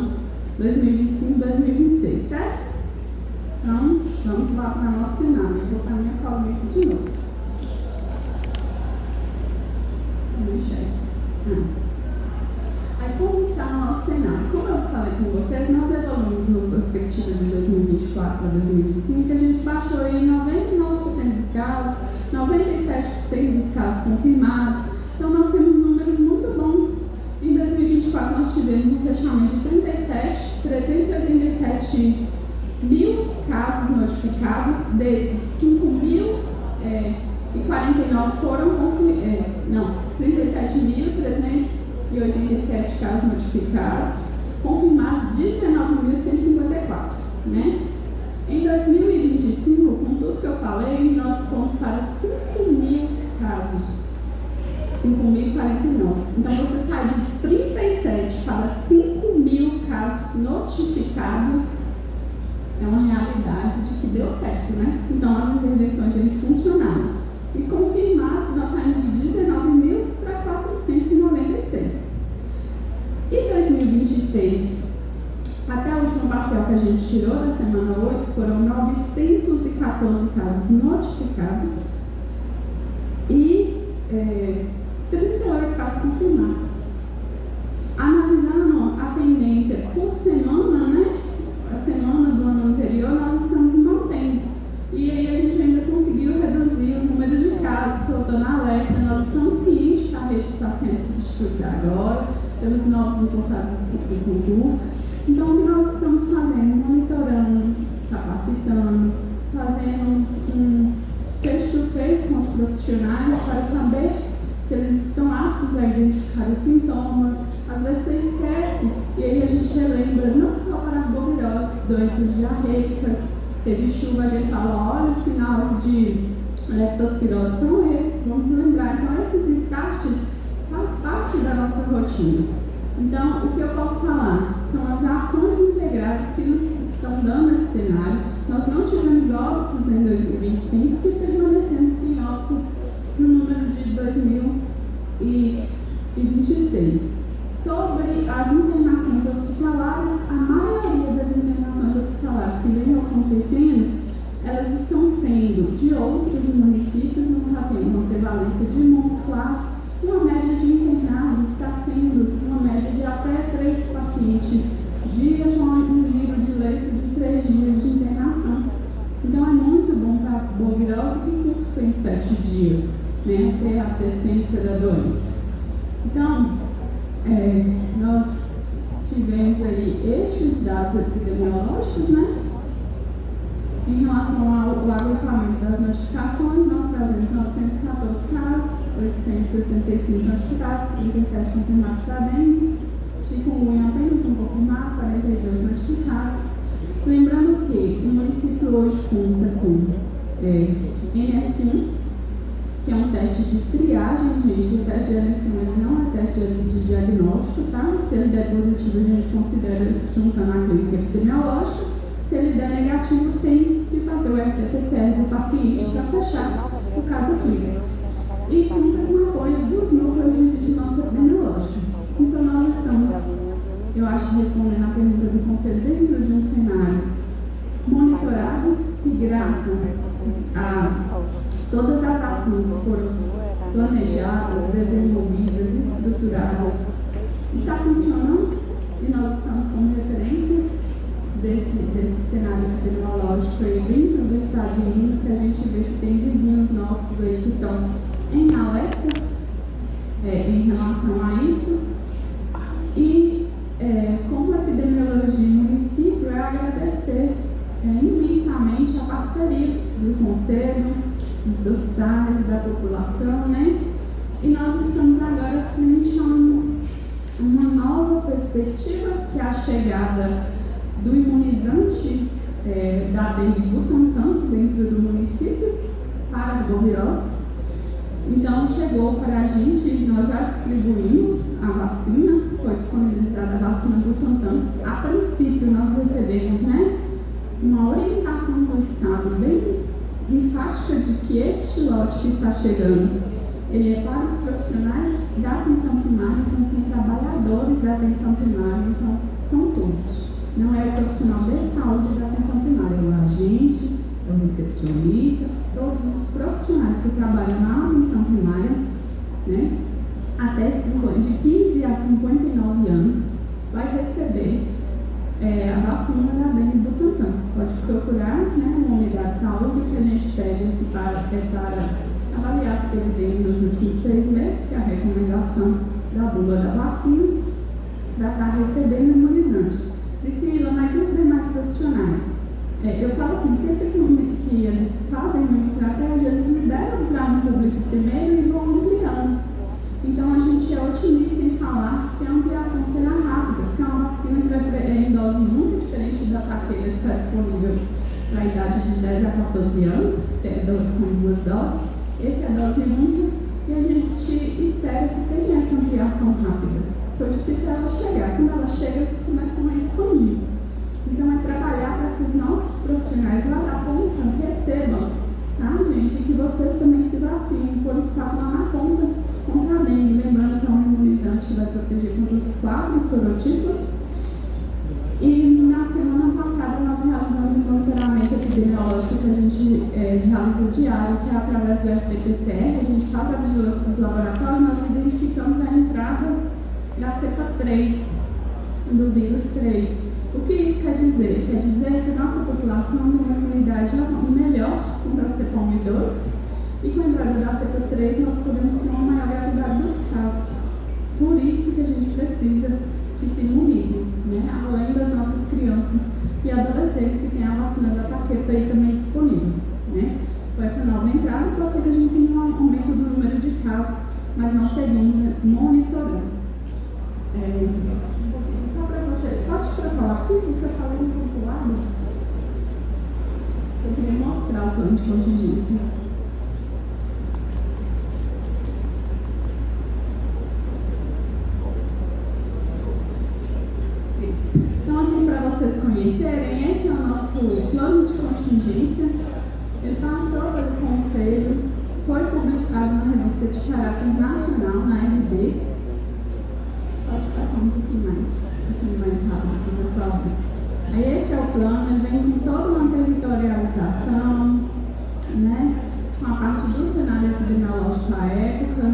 2025-2026, certo? Então, vamos lá para o nosso cenário. Eu vou botar minha colinha aqui de novo. Aí, como está o nosso cenário? Como eu falei com vocês, nós evoluímos no perspectiva de 2024 para 2025, que a gente baixou aí 99% dos casos, 97% dos casos confirmados. Então, nós temos números muito bons. Em 2024, nós tivemos um fechamento de 387 mil casos notificados, desses 5.049 foram confirmados, 37.387 casos notificados, confirmados 19.154, né? Em 2025, com tudo que eu falei, nós fomos para 5.000 casos, 5.049. Então, você sai de 37 para 5.000 casos notificados, é uma realidade de que deu certo, né? Então, as intervenções funcionaram. E confirmados, nós saímos de 19.000 para 496. E 2026, até a última parcial que a gente tirou da semana 8, foram 914 casos notificados e 38 casos confirmados. Analisando a tendência por semana, né? A semana do ano anterior, nós estamos mantendo. E aí a gente ainda conseguiu reduzir o número de casos, soltando alerta. Nós estamos cientes que a rede está sendo substituída agora, temos novos impulsadores do concurso. Então, o que nós estamos fazendo? Monitorando, capacitando, fazendo um face-to-face com os profissionais para saber se eles estão aptos a identificar os sintomas. Às vezes você esquece, e aí a gente relembra, não só para boviroses, doenças diarreicas, teve chuva, a gente fala, olha os sinais de leptospirose são esses, vamos lembrar. Então, esses descartes faz parte da nossa rotina. Então, o que eu posso falar são as ações integradas que nos estão dando esse cenário. Nós não tivemos óbitos em 2025 e permanecemos sem óbitos no número de 2026. Sobre as internações hospitalares, a maioria das internações hospitalares que vem acontecendo, elas estão sendo de outros municípios, não está tendo uma prevalência de muitos claros, e a média de internados está sendo uma média de até 3 pacientes dia com um livro de leito de 3 dias de internação. Então é muito bom para a bovirose que cursa em 7 dias, né, ter a decência da doença. Então, nós tivemos aí estes dados epidemiológicos, né? Em relação ao agrupamento das notificações, nós trazemos 914 casos, 865 notificados, 37 confirmados para dengue, chikungunya apenas um confirmado, 42 notificados. Lembrando que o município hoje conta com NS1, que é um teste de triagem, gente. O teste de eleição ele não é teste de diagnóstico, tá? Se ele der positivo, a gente considera juntando a clínica epidemiológica. Se ele der negativo, tem que fazer o RT-PCR do paciente para fechar o caso clínico. E conta com o apoio dos núcleos de vigilância epidemiológica. Então, nós estamos, eu acho, respondendo a pergunta do Conselho, dentro de um cenário monitorado e graças a todas as ações foram planejadas, desenvolvidas, estruturadas, está funcionando e nós estamos como referência desse cenário epidemiológico aí dentro do estado de Minas, que a gente vê que tem vizinhos nossos aí que estão em alerta em relação a isso. E como epidemiologia em município, é agradecer imensamente a parceria do Conselho, dos hospitais, da população, né? E nós estamos agora frente a uma nova perspectiva, que é a chegada do imunizante da dengue Butantan dentro do município para a arbovirose. Então, chegou para a gente, nós já distribuímos a vacina, foi disponibilizada a vacina Butantan. A princípio, nós recebemos, né, uma orientação do Estado bem enfática de que este lote que está chegando, ele é para os profissionais da atenção primária, então são trabalhadores da atenção primária, então são todos. Não é o profissional de saúde da atenção primária, é o agente, é o recepcionista, todos os profissionais que trabalham na atenção primária, né, até de 15 a 59 anos, vai receber a vacina da dengue Butantan. Pode procurar, né, uma unidade de saúde, que a gente pede aqui para avaliar se teve dengue nos últimos 6 meses, que é a recomendação da bula da vacina, para estar recebendo imunizante. Priscila, mas e os demais profissionais? Eu falo assim, sempre que eles fazem uma estratégia, eles lideram para um público primeiro e vão ampliando. Então, a gente é otimista em falar que a ampliação será rápida, porque é uma vacina que vai em dose muito diferente da taqueira que está disponível para a idade de 10 a 14 anos, são 2 doses. Esse é a dose única e a gente espera que tenha essa ampliação rápida. Foi difícil ela chegar. Quando ela chega, eles começam a expandir. Então, é trabalhar para que os nossos profissionais lá da ponta recebam, tá, gente? Que vocês também se vacinem, por estar lá na ponta contra a dengue. Lembrando que é um imunizante que vai proteger contra os 4 sorotipos. E na semana passada nós realizamos um monitoramento epidemiológico que a gente realiza diário, que é através do RT-PCR. A gente faz a vigilância dos laboratórios, nós identificamos a entrada da cepa 3, do vírus 3. O que isso quer dizer? Quer dizer que a nossa população tem uma imunidade melhor contra a cepa 1 e 2, e com a entrada da cepa 3 nós podemos ter uma maior gravidade dos casos. Por isso que a gente precisa que se imunizem, né? Além das nossas crianças e adolescentes que têm a vacina da taqueta aí também disponível, né? Com essa nova entrada, pode ser que a gente tenha um aumento do número de casos, mas nós seguimos monitorando. Só para você, pode trocar aqui, porque eu falei um pouco lado. Eu queria mostrar o plano de contingência. Então, aqui para vocês conhecerem, esse é o nosso plano de contingência. Ele passou pelo Conselho, foi publicado na revista de caráter nacional, na RB. Pode passar um pouquinho mais rápido, pessoal. Aí este é o plano, ele vem com toda uma territorialização, né? Com a parte do cenário epidemiológico à época,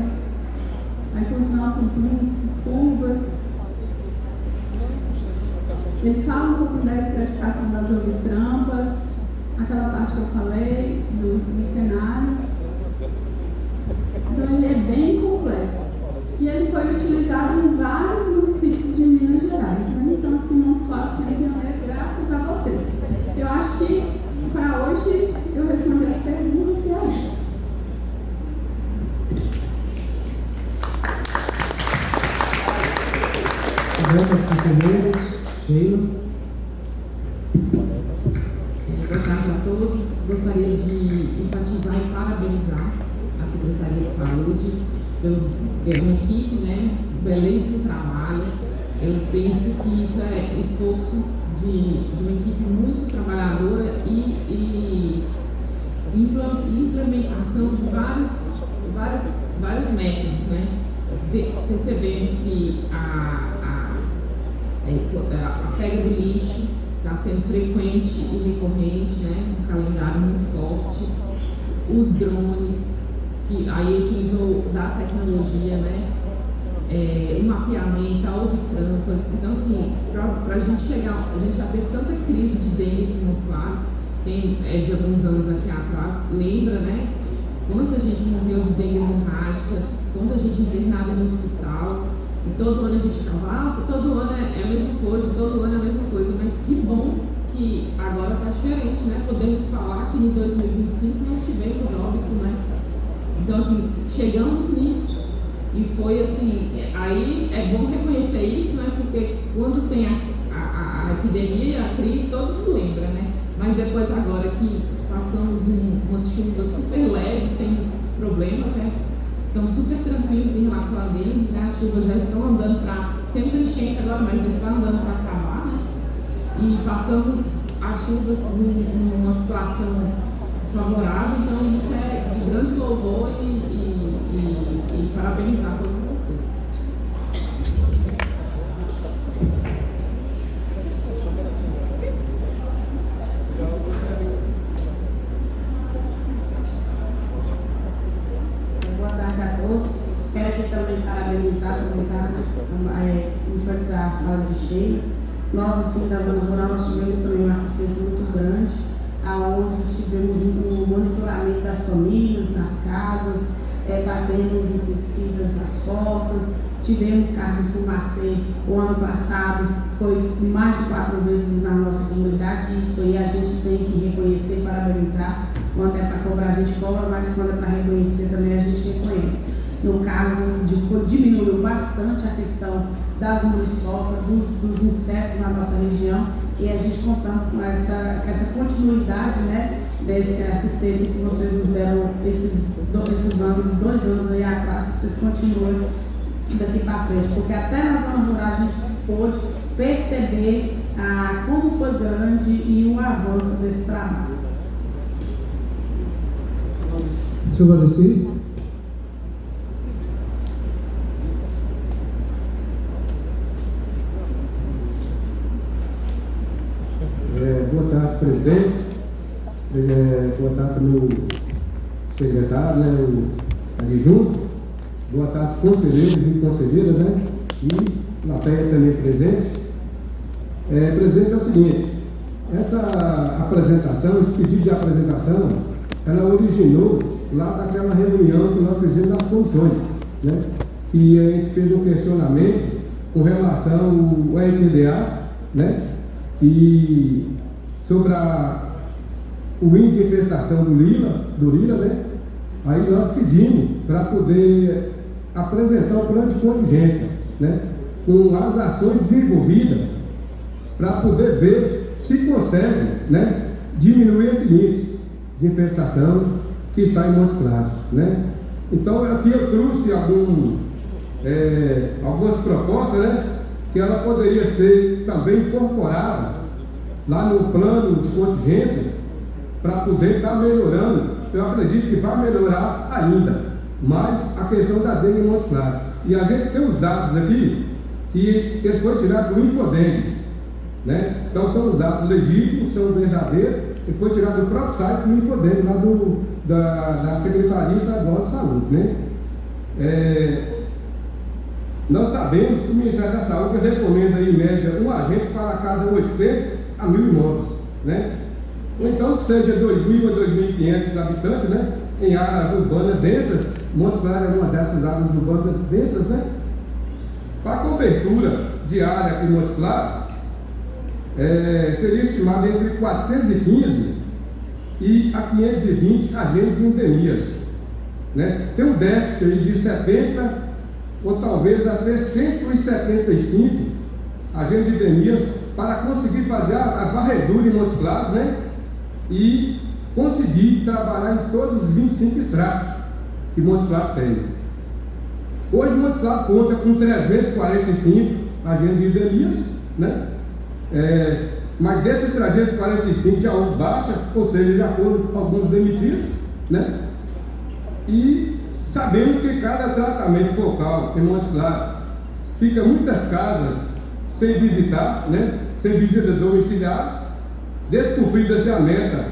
aí com os nossos índices, curvas. Ele fala um pouco da estratificação das ovitrampas, aquela parte que eu falei, do cenário. Então ele é bem completo. E ele foi utilizado em vários municípios de Minas Gerais, né? Então, assim, Montes Claros tem pioneiro graças a vocês. Eu acho que, para hoje, eu respondi as perguntas e é isso. Sheila. Boa tarde a todos. Gostaria de enfatizar e parabenizar a Secretaria de pela equipe, né? Belíssimo trabalho. Eu penso que isso é esforço de uma equipe muito trabalhadora e implementação de vários métodos, né? Percebemos que a pega do lixo está sendo frequente e recorrente, né? Um calendário muito forte. Os drones, que aí utilizou da tecnologia, né? O mapeamento, houve trampas. Então, assim, para a gente chegar, a gente já teve tanta crise de dengue aqui nos lados, de alguns anos aqui atrás, lembra, né? Quanta gente morreu de dengue hemorrágica, quanta gente internada no hospital, e todo ano a gente fala, todo ano é a mesma coisa, todo ano é a mesma coisa, mas que bom que agora está diferente, né? Podemos falar que em 2025 não tivemos óbito, né? Então, assim, chegamos nisso. E foi assim, aí é bom reconhecer isso, né? Porque quando tem a epidemia, a crise, todo mundo lembra, né? Mas depois agora que passamos umas chuvas super leves, sem problemas, né? Estamos super tranquilos em relação a dengue, né? As chuvas já estão andando para... Temos enchente agora, mas já está andando para acabar, né? E passamos as chuvas numa situação favorável, então isso é de grande louvor e parabenizar todos vocês. Boa tarde a todos. Quero aqui também parabenizar, enfatizar a fala de Sheila. Nós, assim, da Zona Rural, nós tivemos também uma assistência muito grande, aonde tivemos um monitoramento das famílias, nas casas, batendo os inseticidas nas fossas, tivemos carro de fumacê o ano passado, foi mais de 4 vezes na nossa comunidade. Isso aí a gente tem que reconhecer, parabenizar. Quando é para cobrar, a gente cobra, mas quando é para reconhecer também a gente reconhece. No caso, diminuiu bastante a questão das muriçocas, dos insetos na nossa região, e a gente contando com essa continuidade, né, dessa assistência que vocês nos deram esses anos, 2 anos aí atrás, que vocês continuem daqui para frente, porque até na Zona Rural a gente pôde perceber como foi grande e o avanço desse trabalho. Senhor Valdeci? Boa tarde, presidente. Boa tarde, meu secretário, né, o adjunto. Boa tarde, conselheiros e conselheiras, né? E plateia também presente. Presidente, é o seguinte, essa apresentação, esse pedido de apresentação, ela originou lá daquela reunião que nós fizemos das funções, né? E a gente fez um questionamento com relação ao EPDA, né? E sobre o índice de infestação do Lila, né? Aí nós pedimos para poder apresentar o plano de contingência, né? Com as ações desenvolvidas para poder ver se consegue, né? Diminuir esse índice de infestação que sai em Montes Claros, né? Então aqui eu trouxe algumas propostas, né? Que ela poderia ser também incorporada lá no plano de contingência para poder estar melhorando. Eu acredito que vai melhorar ainda mais a questão da dengue em Montes Claros. E a gente tem os dados aqui que ele foi tirado do Infodengue, né? Então são os dados legítimos, são verdadeiros, ele foi tirado do próprio site do Infodengue, lá da Secretaria Estadual de Saúde, né? Nós sabemos que o Ministério da Saúde recomenda em média um agente para cada 800 a 1.000 imóveis, né? Ou então que seja 2.000 a 2.500 habitantes, né? Em áreas urbanas densas. Montes Claros é uma dessas áreas urbanas densas, né? Para a cobertura de área em Montes Claros, seria estimado entre 415 e a 520 agentes de endemias, né? Tem um déficit aí de 70 ou talvez até 175 agentes de endemias para conseguir fazer a varredura em Montes Claros, né? E conseguir trabalhar em todos os 25 estratos que Montes Claros tem. Hoje Montes Claros conta com 345 agentes de Elias, né? Mas desses 345 já houve baixa, ou seja, já foram alguns demitidos, né? E sabemos que cada tratamento focal em Montes Claros fica muitas casas sem visitar, né? Sem visitas domiciliares, descumprida-se a meta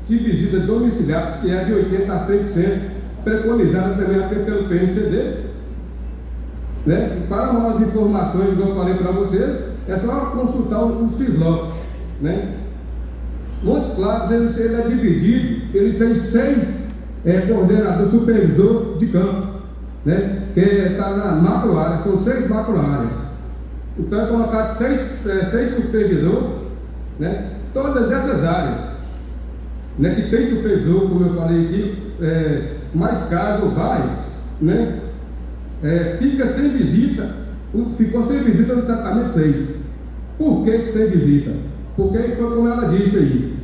de visitas domiciliares, que é de 80% a 100%, preconizada também até pelo PNCD. Né? E para maiores informações, como eu falei para vocês, é só consultar o CISLOC. Né? Montes Claros, ele é dividido, ele tem 6 coordenadores supervisor de campo, né? Que está na macro área, são 6 macro áreas. Então é colocado 6 supervisores, né? Todas essas áreas, né? Que tem supervisor, como eu falei aqui, mais casos vais, né? Fica sem visita, ficou sem visita no tratamento 6. Por que sem visita? Porque foi como ela disse aí,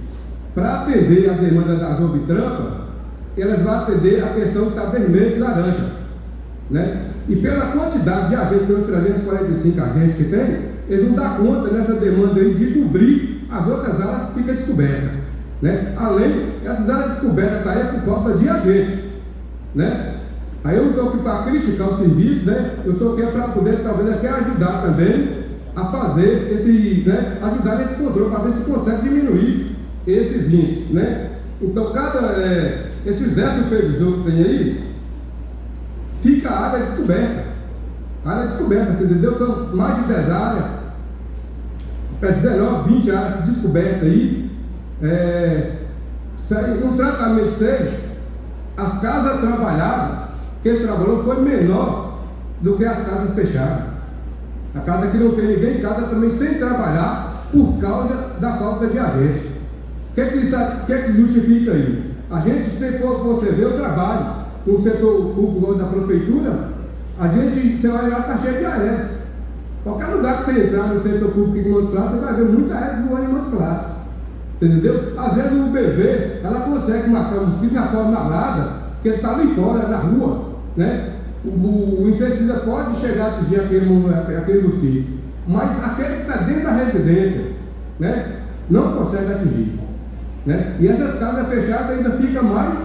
para atender a demanda das obtrampas, elas vão atender a questão que está vermelho e laranja, né? E pela quantidade de agentes, pelos 345 agentes que tem, eles não dão conta nessa demanda aí de cobrir as outras áreas que ficam descobertas, né? Além, essas áreas descobertas tá aí por falta de agentes, né? Aí eu não estou aqui para criticar o serviço, né? Eu estou aqui para poder talvez até ajudar também a fazer esse, né? Ajudar nesse controle, para ver se consegue diminuir esses índices, né? Então esses 10 supervisores que tem aí, fica a área descoberta. Área descoberta, você entendeu? São mais de 10 áreas, 19, 20 áreas descobertas aí. No tratamento 6, as casas trabalhadas, que ele trabalhou foi menor do que as casas fechadas. A casa que não tem ninguém em casa também sem trabalhar por causa da falta de agente. O que é que justifica aí? A gente, se for você ver o trabalho no setor público da prefeitura, você vai lá, está cheio de aedes. Qualquer lugar que você entrar no setor público de Montes Claros, você vai ver muita aedes voando em Montes Claros. Entendeu? Às vezes o UBV, ela consegue matar o mosquito na forma malada, que ele está ali fora, na rua, né? O inseticida pode chegar a atingir aquele mosquito, mas aquele que está dentro da residência, né, não consegue atingir, né? E essas casas fechadas ainda fica mais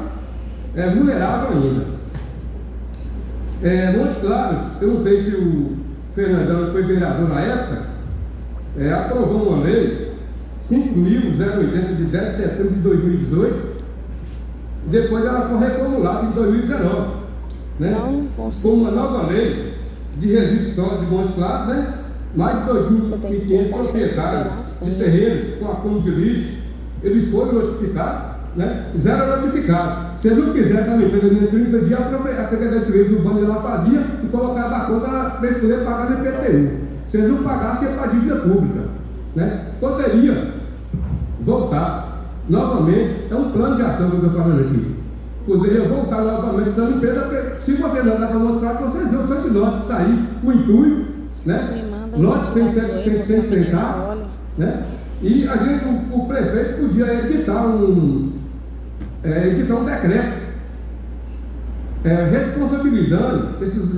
vulnerável ainda. Montes Claros, eu não sei se o Fernandão foi vereador na época, aprovou uma lei 5.080 de 10 de setembro de 2018, e depois ela foi reformulada em 2019, né? Com uma nova lei de resíduos sólidos de Montes Claros, né? Mais de 2.500 proprietários de terrenos com acúmulo de lixo, eles foram notificados, né? Zero notificado. Se eles não fizessem a limpeza em 30 dias, a Secretaria de Limpeza Urbana lá fazia e colocava a conta para eles poderem pagar no IPTU. Se eles não pagassem, ia para a dívida pública, né? Poderia voltar novamente, é um plano de ação que eu estou falando aqui. Poderia voltar novamente essa limpeza, porque se você não dá para mostrar, vocês vê o tanto de lote que está aí, o intuito, né? Lote sem sentar, né? E a gente, o prefeito podia editar um decreto responsabilizando esses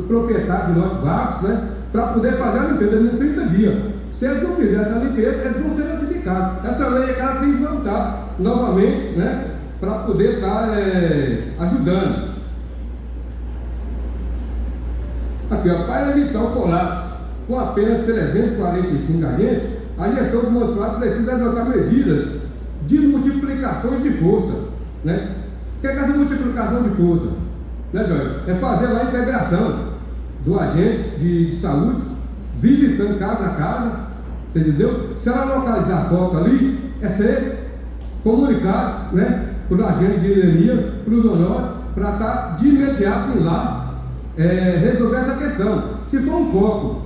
proprietários de lotes vagos, né? Para poder fazer a limpeza em 30 dias. Se eles não fizessem a limpeza, eles vão ser notificados. Essa lei é que ela tem que voltar novamente, né? Para poder estar ajudando. Aqui, ó, para evitar o colapso com apenas 345 agentes, a gestão do Montes Claros precisa adotar medidas de multiplicações de força, né? O que é essa multiplicação de força? Né, Joel? É fazer lá a integração do agente de saúde, visitando casa a casa, entendeu? Se ela localizar foco ali, é ser comunicado, né, para o agente de energia, para o zonório, para estar de imediato em lá, resolver essa questão. Se for um foco,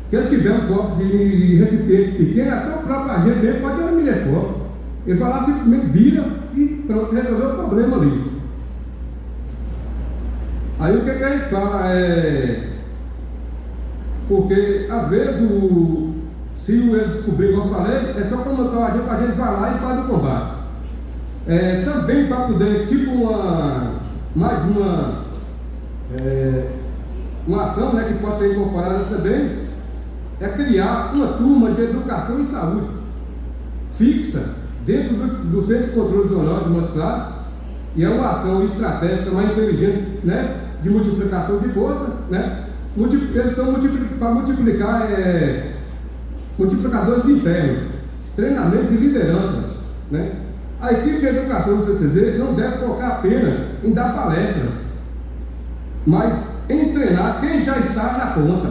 que ele tiver um foco de recipiente pequeno, até o próprio agente dele pode eliminar esse foco. Ele vai lá, simplesmente vira e pronto, resolveu o problema ali. Aí o que a gente fala porque às vezes se ele descobrir, como eu falei, é só comentar o agente, a gente vai lá e faz o combate. Também para poder, mais uma uma ação, né, que pode ser incorporada também, é criar uma turma de educação e saúde fixa dentro do Centro de Controle Zonal de Montes Claros, e é uma ação estratégica mais inteligente, né, de multiplicação de força, né? Eles são para multiplicar multiplicadores internos, treinamento de lideranças, né? A equipe de educação do CCZ não deve focar apenas em dar palestras, mas em treinar quem já está na ponta.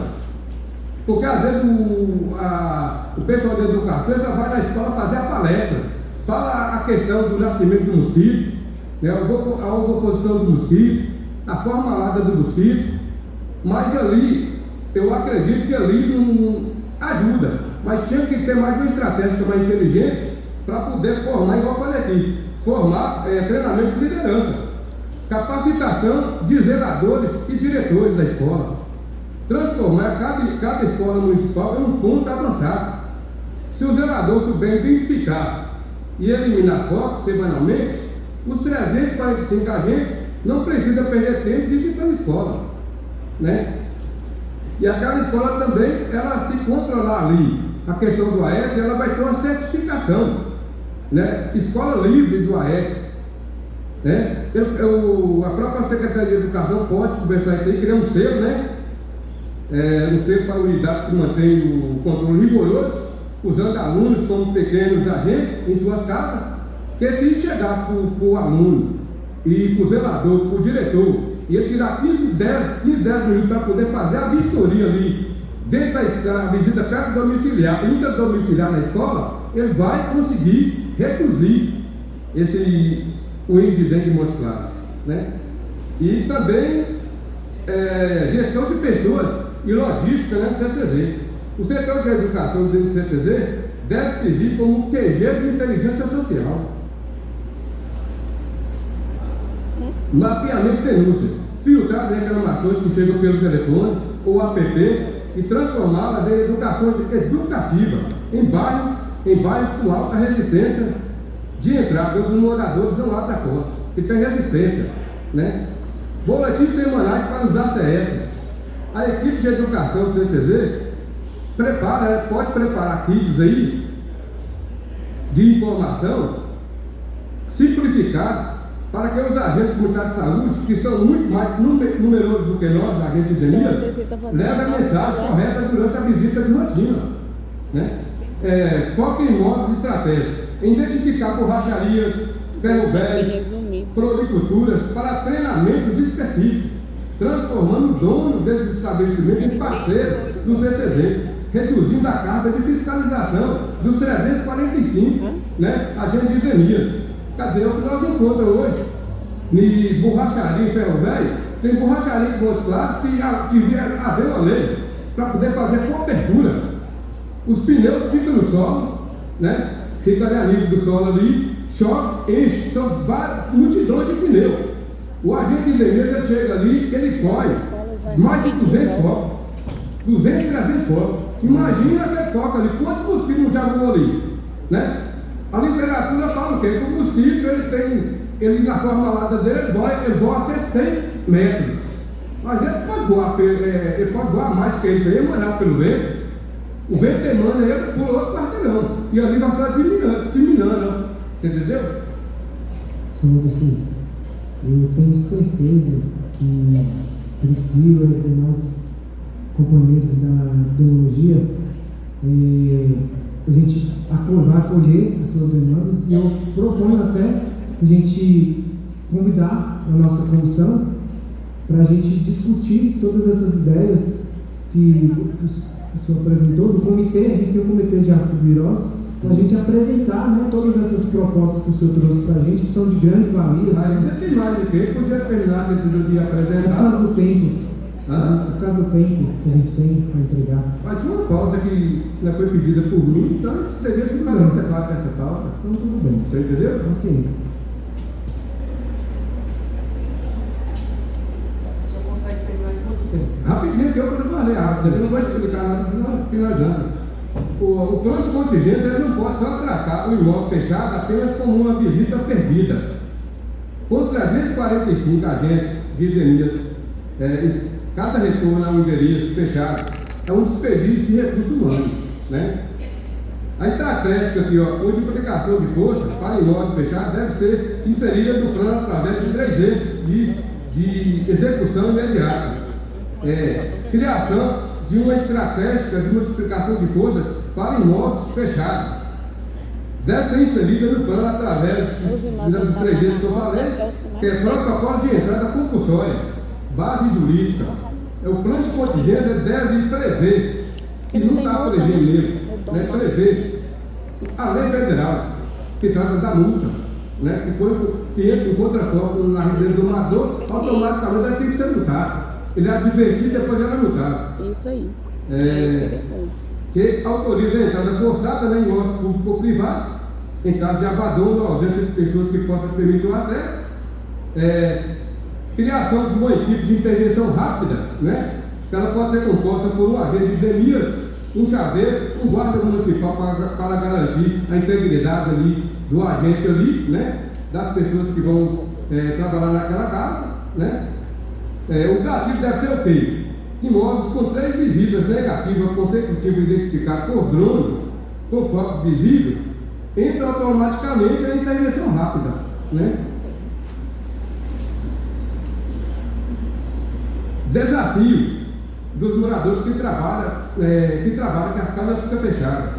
Porque às vezes o pessoal da educação já vai na escola fazer a palestra, fala a questão do nascimento do mosquito, né, a oposição do mosquito, a formalada do mosquito, mas ali, eu acredito que ali não ajuda, mas tinha que ter mais uma estratégia mais inteligente para poder formar, igual eu falei aqui, formar treinamento de liderança, capacitação de zeladores e diretores da escola, transformar cada escola municipal em um ponto avançado. Se o zelador souber identificar e eliminar focos semanalmente, os 345 agentes não precisam perder tempo visitando a escola, né? E aquela escola também, ela se controlar ali, a questão do AETS, ela vai ter uma certificação, né? Escola livre do AETS, né? A própria Secretaria de Educação pode conversar isso aí, criar um selo, né? Um selo para unidades que mantém o controle rigoroso, usando alunos como pequenos agentes em suas casas, que se chegar para o aluno e para o zelador, para o diretor, e ele tirar 10 minutos para poder fazer a vistoria ali, dentro da visita perto domiciliar, intradomiciliar na escola, ele vai conseguir reduzir o índice de dengue em Montes Claros, né? E também gestão de pessoas e logística, né, do CCZ. O setor de educação do CCZ deve servir como QG de inteligência social. Mapeamento de denúncias, filtrar as reclamações que chegam pelo telefone ou app e transformá-las em educação educativa em bairros com alta resistência de entrada, onde os moradores não abrem a porta, que tem resistência, né? Boletins semanais para os ACS. A equipe de educação do CCZ pode preparar kits aí de informação simplificados para que os agentes comunitários de saúde, que são muito mais numerosos do que nós, agentes de endemias, levem a mensagem correta durante a visita de rotina, né? Foco em modos estratégicos, identificar borracharias, ferro velho, floriculturas para treinamentos específicos, transformando donos desses estabelecimentos em parceiros do CCZ, reduzindo a carga de fiscalização dos 345, né, agentes de endemias. Quer dizer, o que nós encontramos hoje, em borracharia e ferro velho, tem borracharia em Montes Claros que devia haver uma lei para poder fazer cobertura. Os pneus ficam no solo, né? Fica ali a nível do solo ali, chove, enche, são multidões de pneus. O agente de endemias chega ali, ele colhe mais de 200 focos, 200, 300 focos. Imagina aquele foco ali, quantos mosquitos já voam ali, né? A literatura fala o quê? Que o mosquito, ele na formalada dele, ele voa até 100 metros. Mas ele pode voar mais que isso aí, emanado pelo vento. O vento emana ele por outro quarteirão. E ali vai estar disseminando. Entendeu? Senhor, assim, eu tenho certeza que Priscila e demais componentes da biologia, a gente vai acolher as suas demandas, e eu proponho até a gente convidar a nossa comissão para a gente discutir todas essas ideias que o senhor apresentou, do comitê. A gente tem um comitê de arquivirose, para a gente apresentar, né, todas essas propostas que o senhor trouxe para a gente, que são de grande valia. Ainda tem mais do que podia terminar esse dia apresentar. Por causa do tempo. Por causa do tempo que a gente tem para entregar. Mas uma pauta que não foi pedida por mim, então a gente deveria que fazer uma separada dessa pauta. Então tudo bem. Você entendeu? Ok. O senhor consegue terminar em quanto tempo? Rapidinho, que eu não falei rápido, eu não vou explicar nada finalizando. O plano de contingência ele não pode só tratar o imóvel fechado apenas como uma visita perdida. Com 345 agentes de endemias cada retorno a um endereço fechado é um desperdício de recursos humanos, né? A estratégia aqui, ó, multiplicação de força para imóveis fechados deve ser inserida no plano através de 3 eixos de execução imediata. Criação de uma estratégia de multiplicação de força para imóveis fechados. Deve ser inserida no plano através dos 3 eixos que eu falei, que é protocolo de entrada compulsória, base jurídica. O plano de contingência deve prever, que não está prevendo mesmo, né, prever a lei federal, que trata da multa, né, que entra em contraforma na residência do morador, automaticamente ele tem que ser multado. Ele é advertido e depois ele é multado. Isso aí. Que autoriza a entrada forçada em imóveis público ou privado, em caso de abandono ou ausência de pessoas que possam permitir o acesso. Criação de uma equipe de intervenção rápida, né? Ela pode ser composta por um agente de DEMIAS, um chaveiro, um guarda municipal para garantir a integridade ali do agente ali, né? Das pessoas que vão trabalhar naquela casa, né? O gatilho deve ser o quê? Imóveis com 3 visitas negativas consecutivas identificadas por drone, com foco visível, entra automaticamente a intervenção rápida, né? Desafio dos moradores que trabalham que as casas ficam fechadas.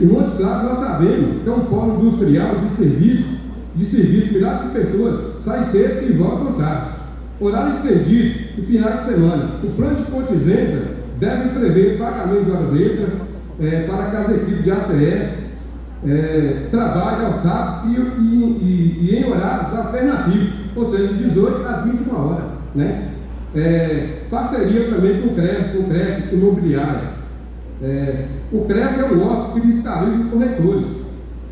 Em Montes Claros nós sabemos que é um polo industrial de serviço, milhares de pessoas saem cedo e voltam tarde. Horário estendido e finais de semana. O plano de contingência deve prever pagamento de horas extras para que as equipes de ACE trabalhem ao sábado e em horários alternativos, ou seja, de 18 às 21 horas, né? Parceria também com o CRES imobiliário. O CRES é um órgão que fiscaliza os corretores.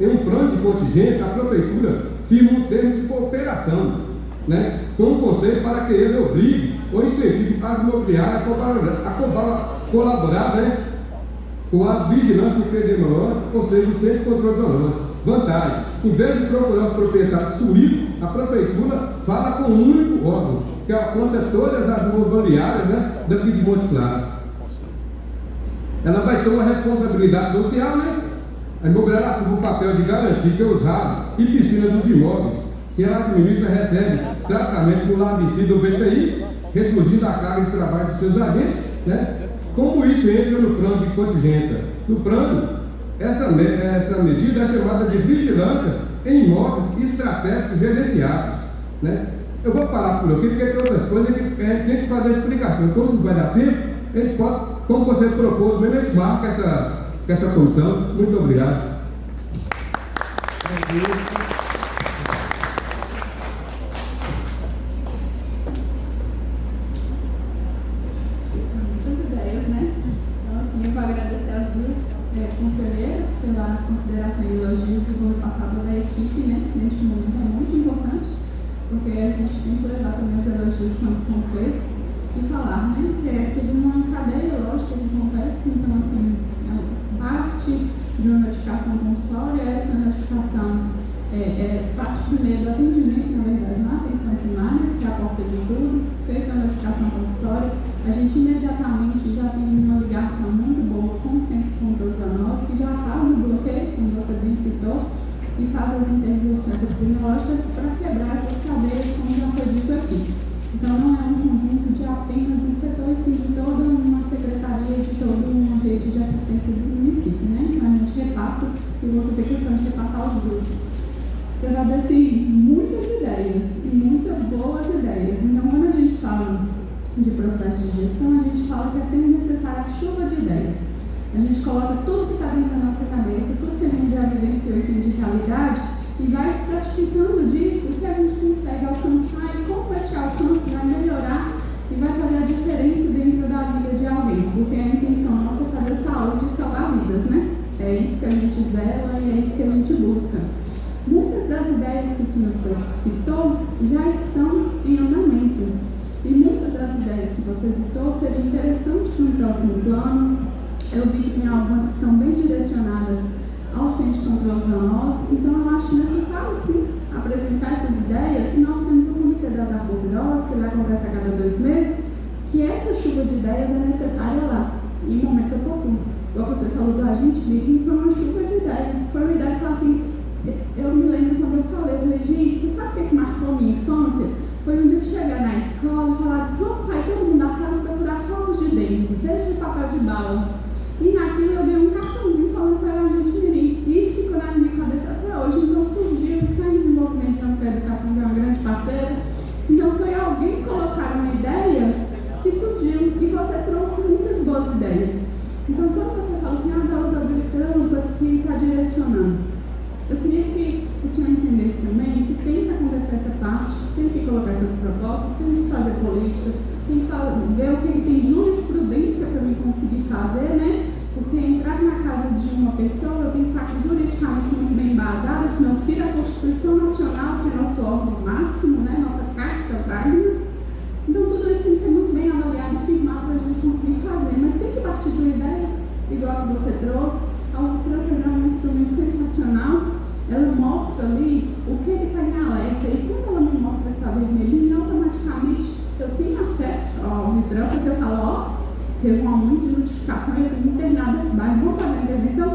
Em um plano de contingência, a prefeitura firma um termo de cooperação, né, com o conselho para que ele obrigue ou incentive as imobiliárias a colaborar, né, com a vigilância epidemiológica, ou seja, o centro de controle zoonose. Vantagem: em vez de procurar os proprietários suínos, a prefeitura fala com um único órgão, que alcança todas as imobiliárias, né, daqui de Montes Claros. Ela vai ter uma responsabilidade social, né? A imobiliária assume o papel de garantir que os rabos e piscinas dos imóveis que ela administra recebe tratamento com larvicida ou BTI, reduzindo a carga de trabalho dos seus agentes, né? Como isso entra no plano de contingência? No plano, essa medida é chamada de vigilância em imóveis estratégicos gerenciados, né? Eu vou parar por aqui, porque tem outras coisas que tem que fazer a explicação. Como não vai dar tempo, a gente pode, como você propôs, mesmo a gente marca essa comissão. Muito obrigado. Muitas ideias, né? Então, assim, eu vou agradecer as duas conselheiras pela consideração e elogios e vou passar para a equipe, né? Neste momento é muito importante, porque a gente tem que levar também os elogios quando são feitos e falar, né? Que é tudo uma cadeia lógica que acontece, então, assim, parte de uma notificação compulsória, essa notificação parte primeiro do atendimento, na verdade, na atenção primária, que é a porta de tudo, feita a notificação compulsória, a gente imediatamente já tem uma ligação muito boa com o Centro de Controle Zoonose, que já faz o bloqueio, como você bem citou, e faz as intervenções epidemiológicas para quebrar essas cadeias, como já foi dito aqui. Então, não é um conjunto de apenas um setor, sim de toda uma secretaria, de toda uma rede de assistência do município, né? Então, a gente repassa e vou fazer questão de repassar os grupos. Você vai ver, assim, muitas ideias e muitas boas ideias. Então, quando a gente fala de processo de gestão, a gente fala que é sempre necessária a chuva de ideias. A gente coloca tudo que está dentro da nossa cabeça, tudo que a gente já vivenciou e tem de realidade, e vai estratificando disso o que a gente consegue alcançar e como esse alcance vai melhorar e vai fazer a diferença dentro da vida de alguém, porque a intenção nossa é fazer saúde e salvar vidas, né? É isso que a gente zela e é isso que a gente busca. Muitas das ideias que o senhor citou já estão em andamento, e muitas das ideias que você citou seriam interessantes para um próximo plano. Eu vi que tem algumas que são bem direcionadas ao Centro de Controle Zoonose, então eu acho necessário sim apresentar essas ideias, e nós temos o Comitê das Arboviroses, que vai conversar a cada 2 meses, que chuva de ideias é necessária lá, em momentos oportunos. Igual você falou do agente Mirim, foi uma chuva de ideias. Foi uma ideia que eu assim, eu me lembro quando eu falei, gente, você sabe o que marcou minha infância? Foi um dia que chegar na escola e falar, vamos sair todo mundo da sala e procurar fogos de dentro, desde o papel de bala. E naquilo eu dei um cartãozinho falando para a gente Mirim. Isso ficou na minha cabeça até hoje. Então surgiu, está em desenvolvimento da educação, que é uma grande parceira. Então foi alguém colocar uma ideia que surgiu e você trouxe muitas boas ideias. Então quando você fala assim, da usabilidade que está direcionando, eu queria que o senhor entendesse também que tem que acontecer essa parte, tem que colocar essas propostas, tem que fazer política, tem que ver o que tem jurisprudência para mim conseguir fazer, né? Porque entrar na casa de uma pessoa, eu tenho que estar juridicamente muito bem embasada, senão tira a Constituição Nacional, que é nosso órgão máximo, né? Nossa Carta Magna. Então tudo isso tem que ser muito bem avaliado e firmado para a gente conseguir fazer. Mas tem que partir de uma ideia, igual a que você trouxe. A outra é um instrumento sensacional. Ela mostra ali o que está em alerta. E quando ela me mostra que está vermelhinho, automaticamente eu tenho acesso ao Vidran, porque eu falo, ó, teve um aumento de notificação e eu tenho internado esse bairro, vou fazer a intervenção.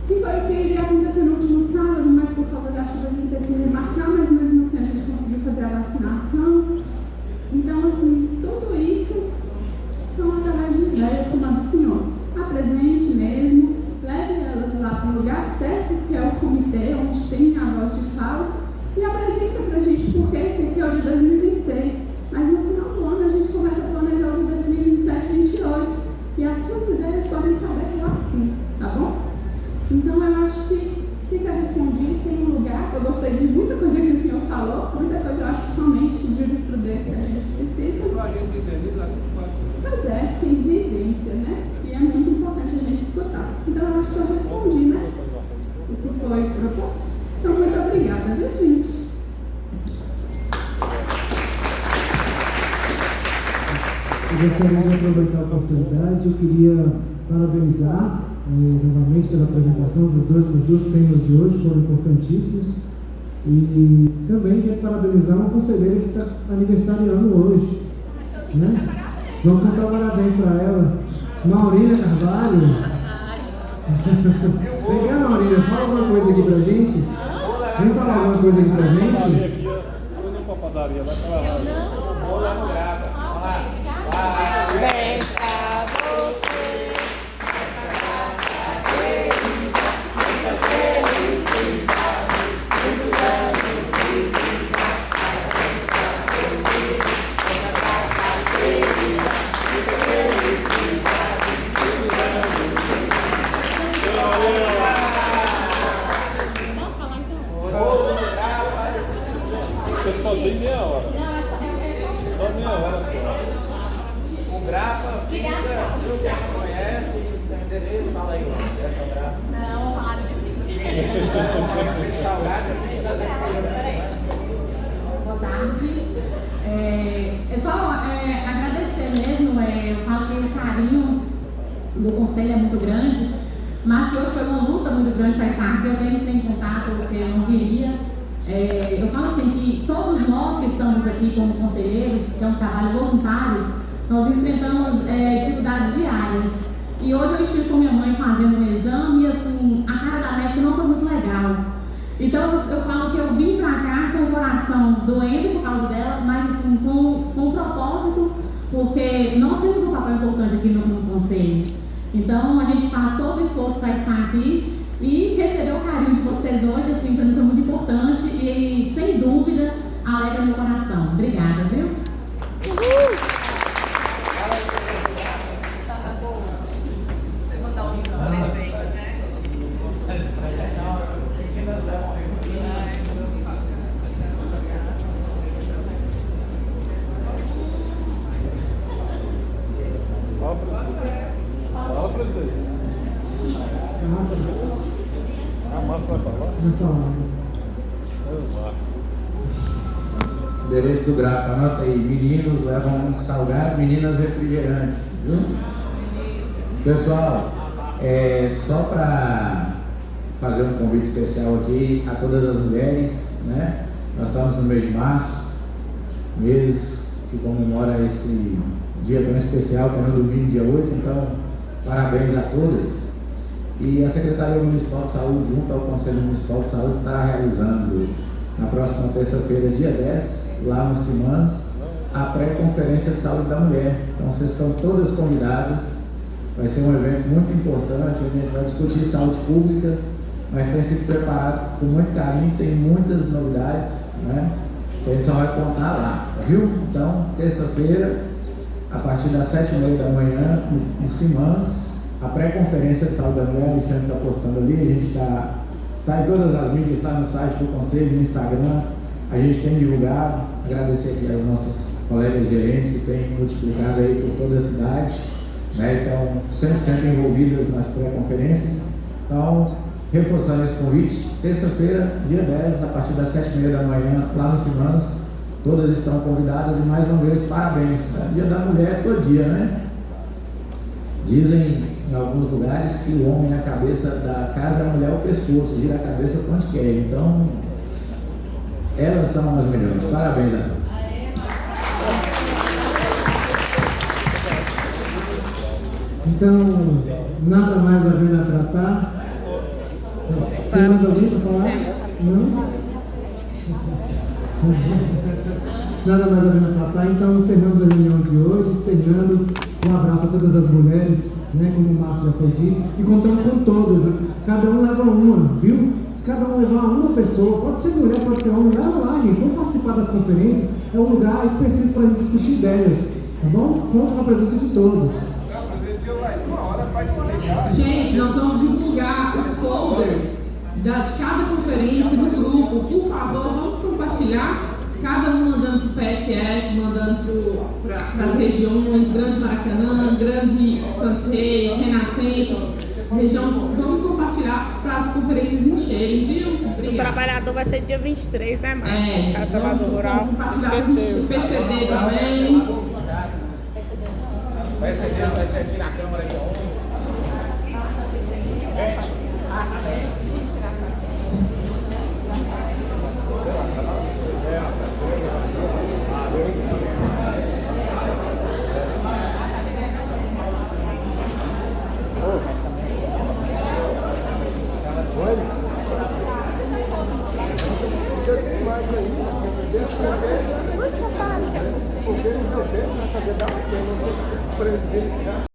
Que foi o que iria acontecer no último sábado, mas por causa da chuva a gente teve que remarcar, mas mesmo assim a gente conseguiu fazer a vacinação. Então, assim, tudo isso são através de ideias do senhor. Apresente mesmo, leve elas lá para o lugar certo, que é o comitê, onde tem a voz de fala, e apresenta para a gente, porque esse aqui é o de 2026. Mas no final do ano a gente começa a planejar o de 2027 e 2028. E as suas ideias podem caber lá sim, tá bom? Então eu acho que fica respondido, tem um lugar. Eu gostei de muita coisa que o senhor falou, muita coisa eu acho que somente de jurisprudência a gente precisa. Pois é, tem evidência, né? E é muito importante a gente escutar. Então eu acho que eu respondi, né? O que foi proposto. Então muito obrigada, viu, gente? Eu gostaria de aproveitar a oportunidade, eu queria parabenizar novamente pela apresentação dos dois temas de hoje, foram importantíssimos. E também quero parabenizar uma conselheira que está aniversariando hoje. Né? Vamos cantar parabéns para ela. Maurília Carvalho. Vem cá, Maurília, fala alguma coisa aqui pra gente. Vem falar alguma coisa aqui pra gente. Eu não vou pra padaria, vai pra lá. Vou lá no Grava. Vamos lá. Parabéns pra você. Muitas felicidades. Muitos anos de vida. Parabéns pra você. Essa data querida. Muitas felicidades. Muitos anos de vida. Posso falar então? Você só tem meia hora. Só meia hora só. O Grapa fica, viu quem não conhece, tem endereço, fala aí, ó. Grapa. Não, vou falar de mim. Salgado, Boa tarde. É só agradecer mesmo. Eu falo que o carinho do conselho é muito grande, mas que hoje foi uma luta muito grande para estar aqui. Eu tenho que ter em contato, porque eu não viria. Eu falo assim que todos nós que estamos aqui como conselheiros, que é um trabalho voluntário, nós enfrentamos dificuldades diárias. E hoje eu estive com minha mãe fazendo um exame e assim, a cara da médica não foi muito legal. Então eu falo que eu vim pra cá com o coração doendo por causa dela, mas assim, com um propósito, porque nós temos um papel importante aqui no conselho. Então a gente faz todo o esforço para estar aqui e receber o carinho de vocês hoje, assim, para mim foi muito importante e sem dúvida alegra meu coração. Obrigada, viu? Fala, presidente. A Márcia vai falar? Vai falar. Endereço do Grapa, anota aí. Meninos levam salgado, meninas refrigerante. Viu? Pessoal, só para fazer um convite especial aqui a todas as mulheres, né? Nós estamos no mês de março, mês que que comemora esse dia tão especial, que é no domingo, dia 8, então parabéns a todas. E a Secretaria Municipal de Saúde, junto ao Conselho Municipal de Saúde, está realizando na próxima terça-feira, dia 10, lá no Simãs, a pré-conferência de saúde da mulher. Então vocês estão todas convidadas, vai ser um evento muito importante, onde a gente vai discutir saúde pública, mas tem sido preparado com muito carinho, tem muitas novidades, né? Que a gente só vai contar lá, viu? Então, terça-feira, a partir das 7h30 da manhã, no Simãs, a pré-conferência de saúde da mulher, a Alexandre está postando ali, a gente está em todas as mídias, está no site do Conselho, no Instagram, a gente tem divulgado, agradecer aqui aos nossos colegas gerentes que têm multiplicado aí por toda a cidade, né? Estão 100% envolvidas nas pré-conferências. Então, reforçando esse convite, terça-feira, dia 10, a partir das 7h30 da manhã, lá no Simãs, todas estão convidadas e mais uma vez, parabéns. Dia da mulher é todo dia, né? Dizem em alguns lugares que o homem é a cabeça da casa, a mulher é o pescoço, gira a cabeça para onde quer. Então, elas são as melhores. Parabéns a todos. Então, nada mais a ver a tratar. Tem mais alguém para falar? Não? Nada mais a ver a tratar. Então, encerramos a reunião de hoje, encerrando um abraço a todas as mulheres, né, como o Márcio já foi dito, e contando com todas. Cada um leva uma, viu? Se cada um levar uma pessoa, pode ser mulher, pode ser homem, leva lá, gente. Vamos participar das conferências. É um lugar específico para a gente discutir ideias, tá bom? Conto com a presença de todos. Gente, nós vamos divulgar os folders de cada conferência no grupo. Por favor, vamos compartilhar. Cada um mandando para o PSF, mandando para as regiões, Grande Maracanã, Grande Santos Reis, Renascença, região. Vamos compartilhar para as conferências encherem, viu? Obrigada. O trabalhador vai ser dia 23, né, Márcio? Cada trabalhador rural. Esqueceu. O PCD também. Vai ser aqui na Câmara de ontem. Porque não deu tempo, né? Fazer dar uma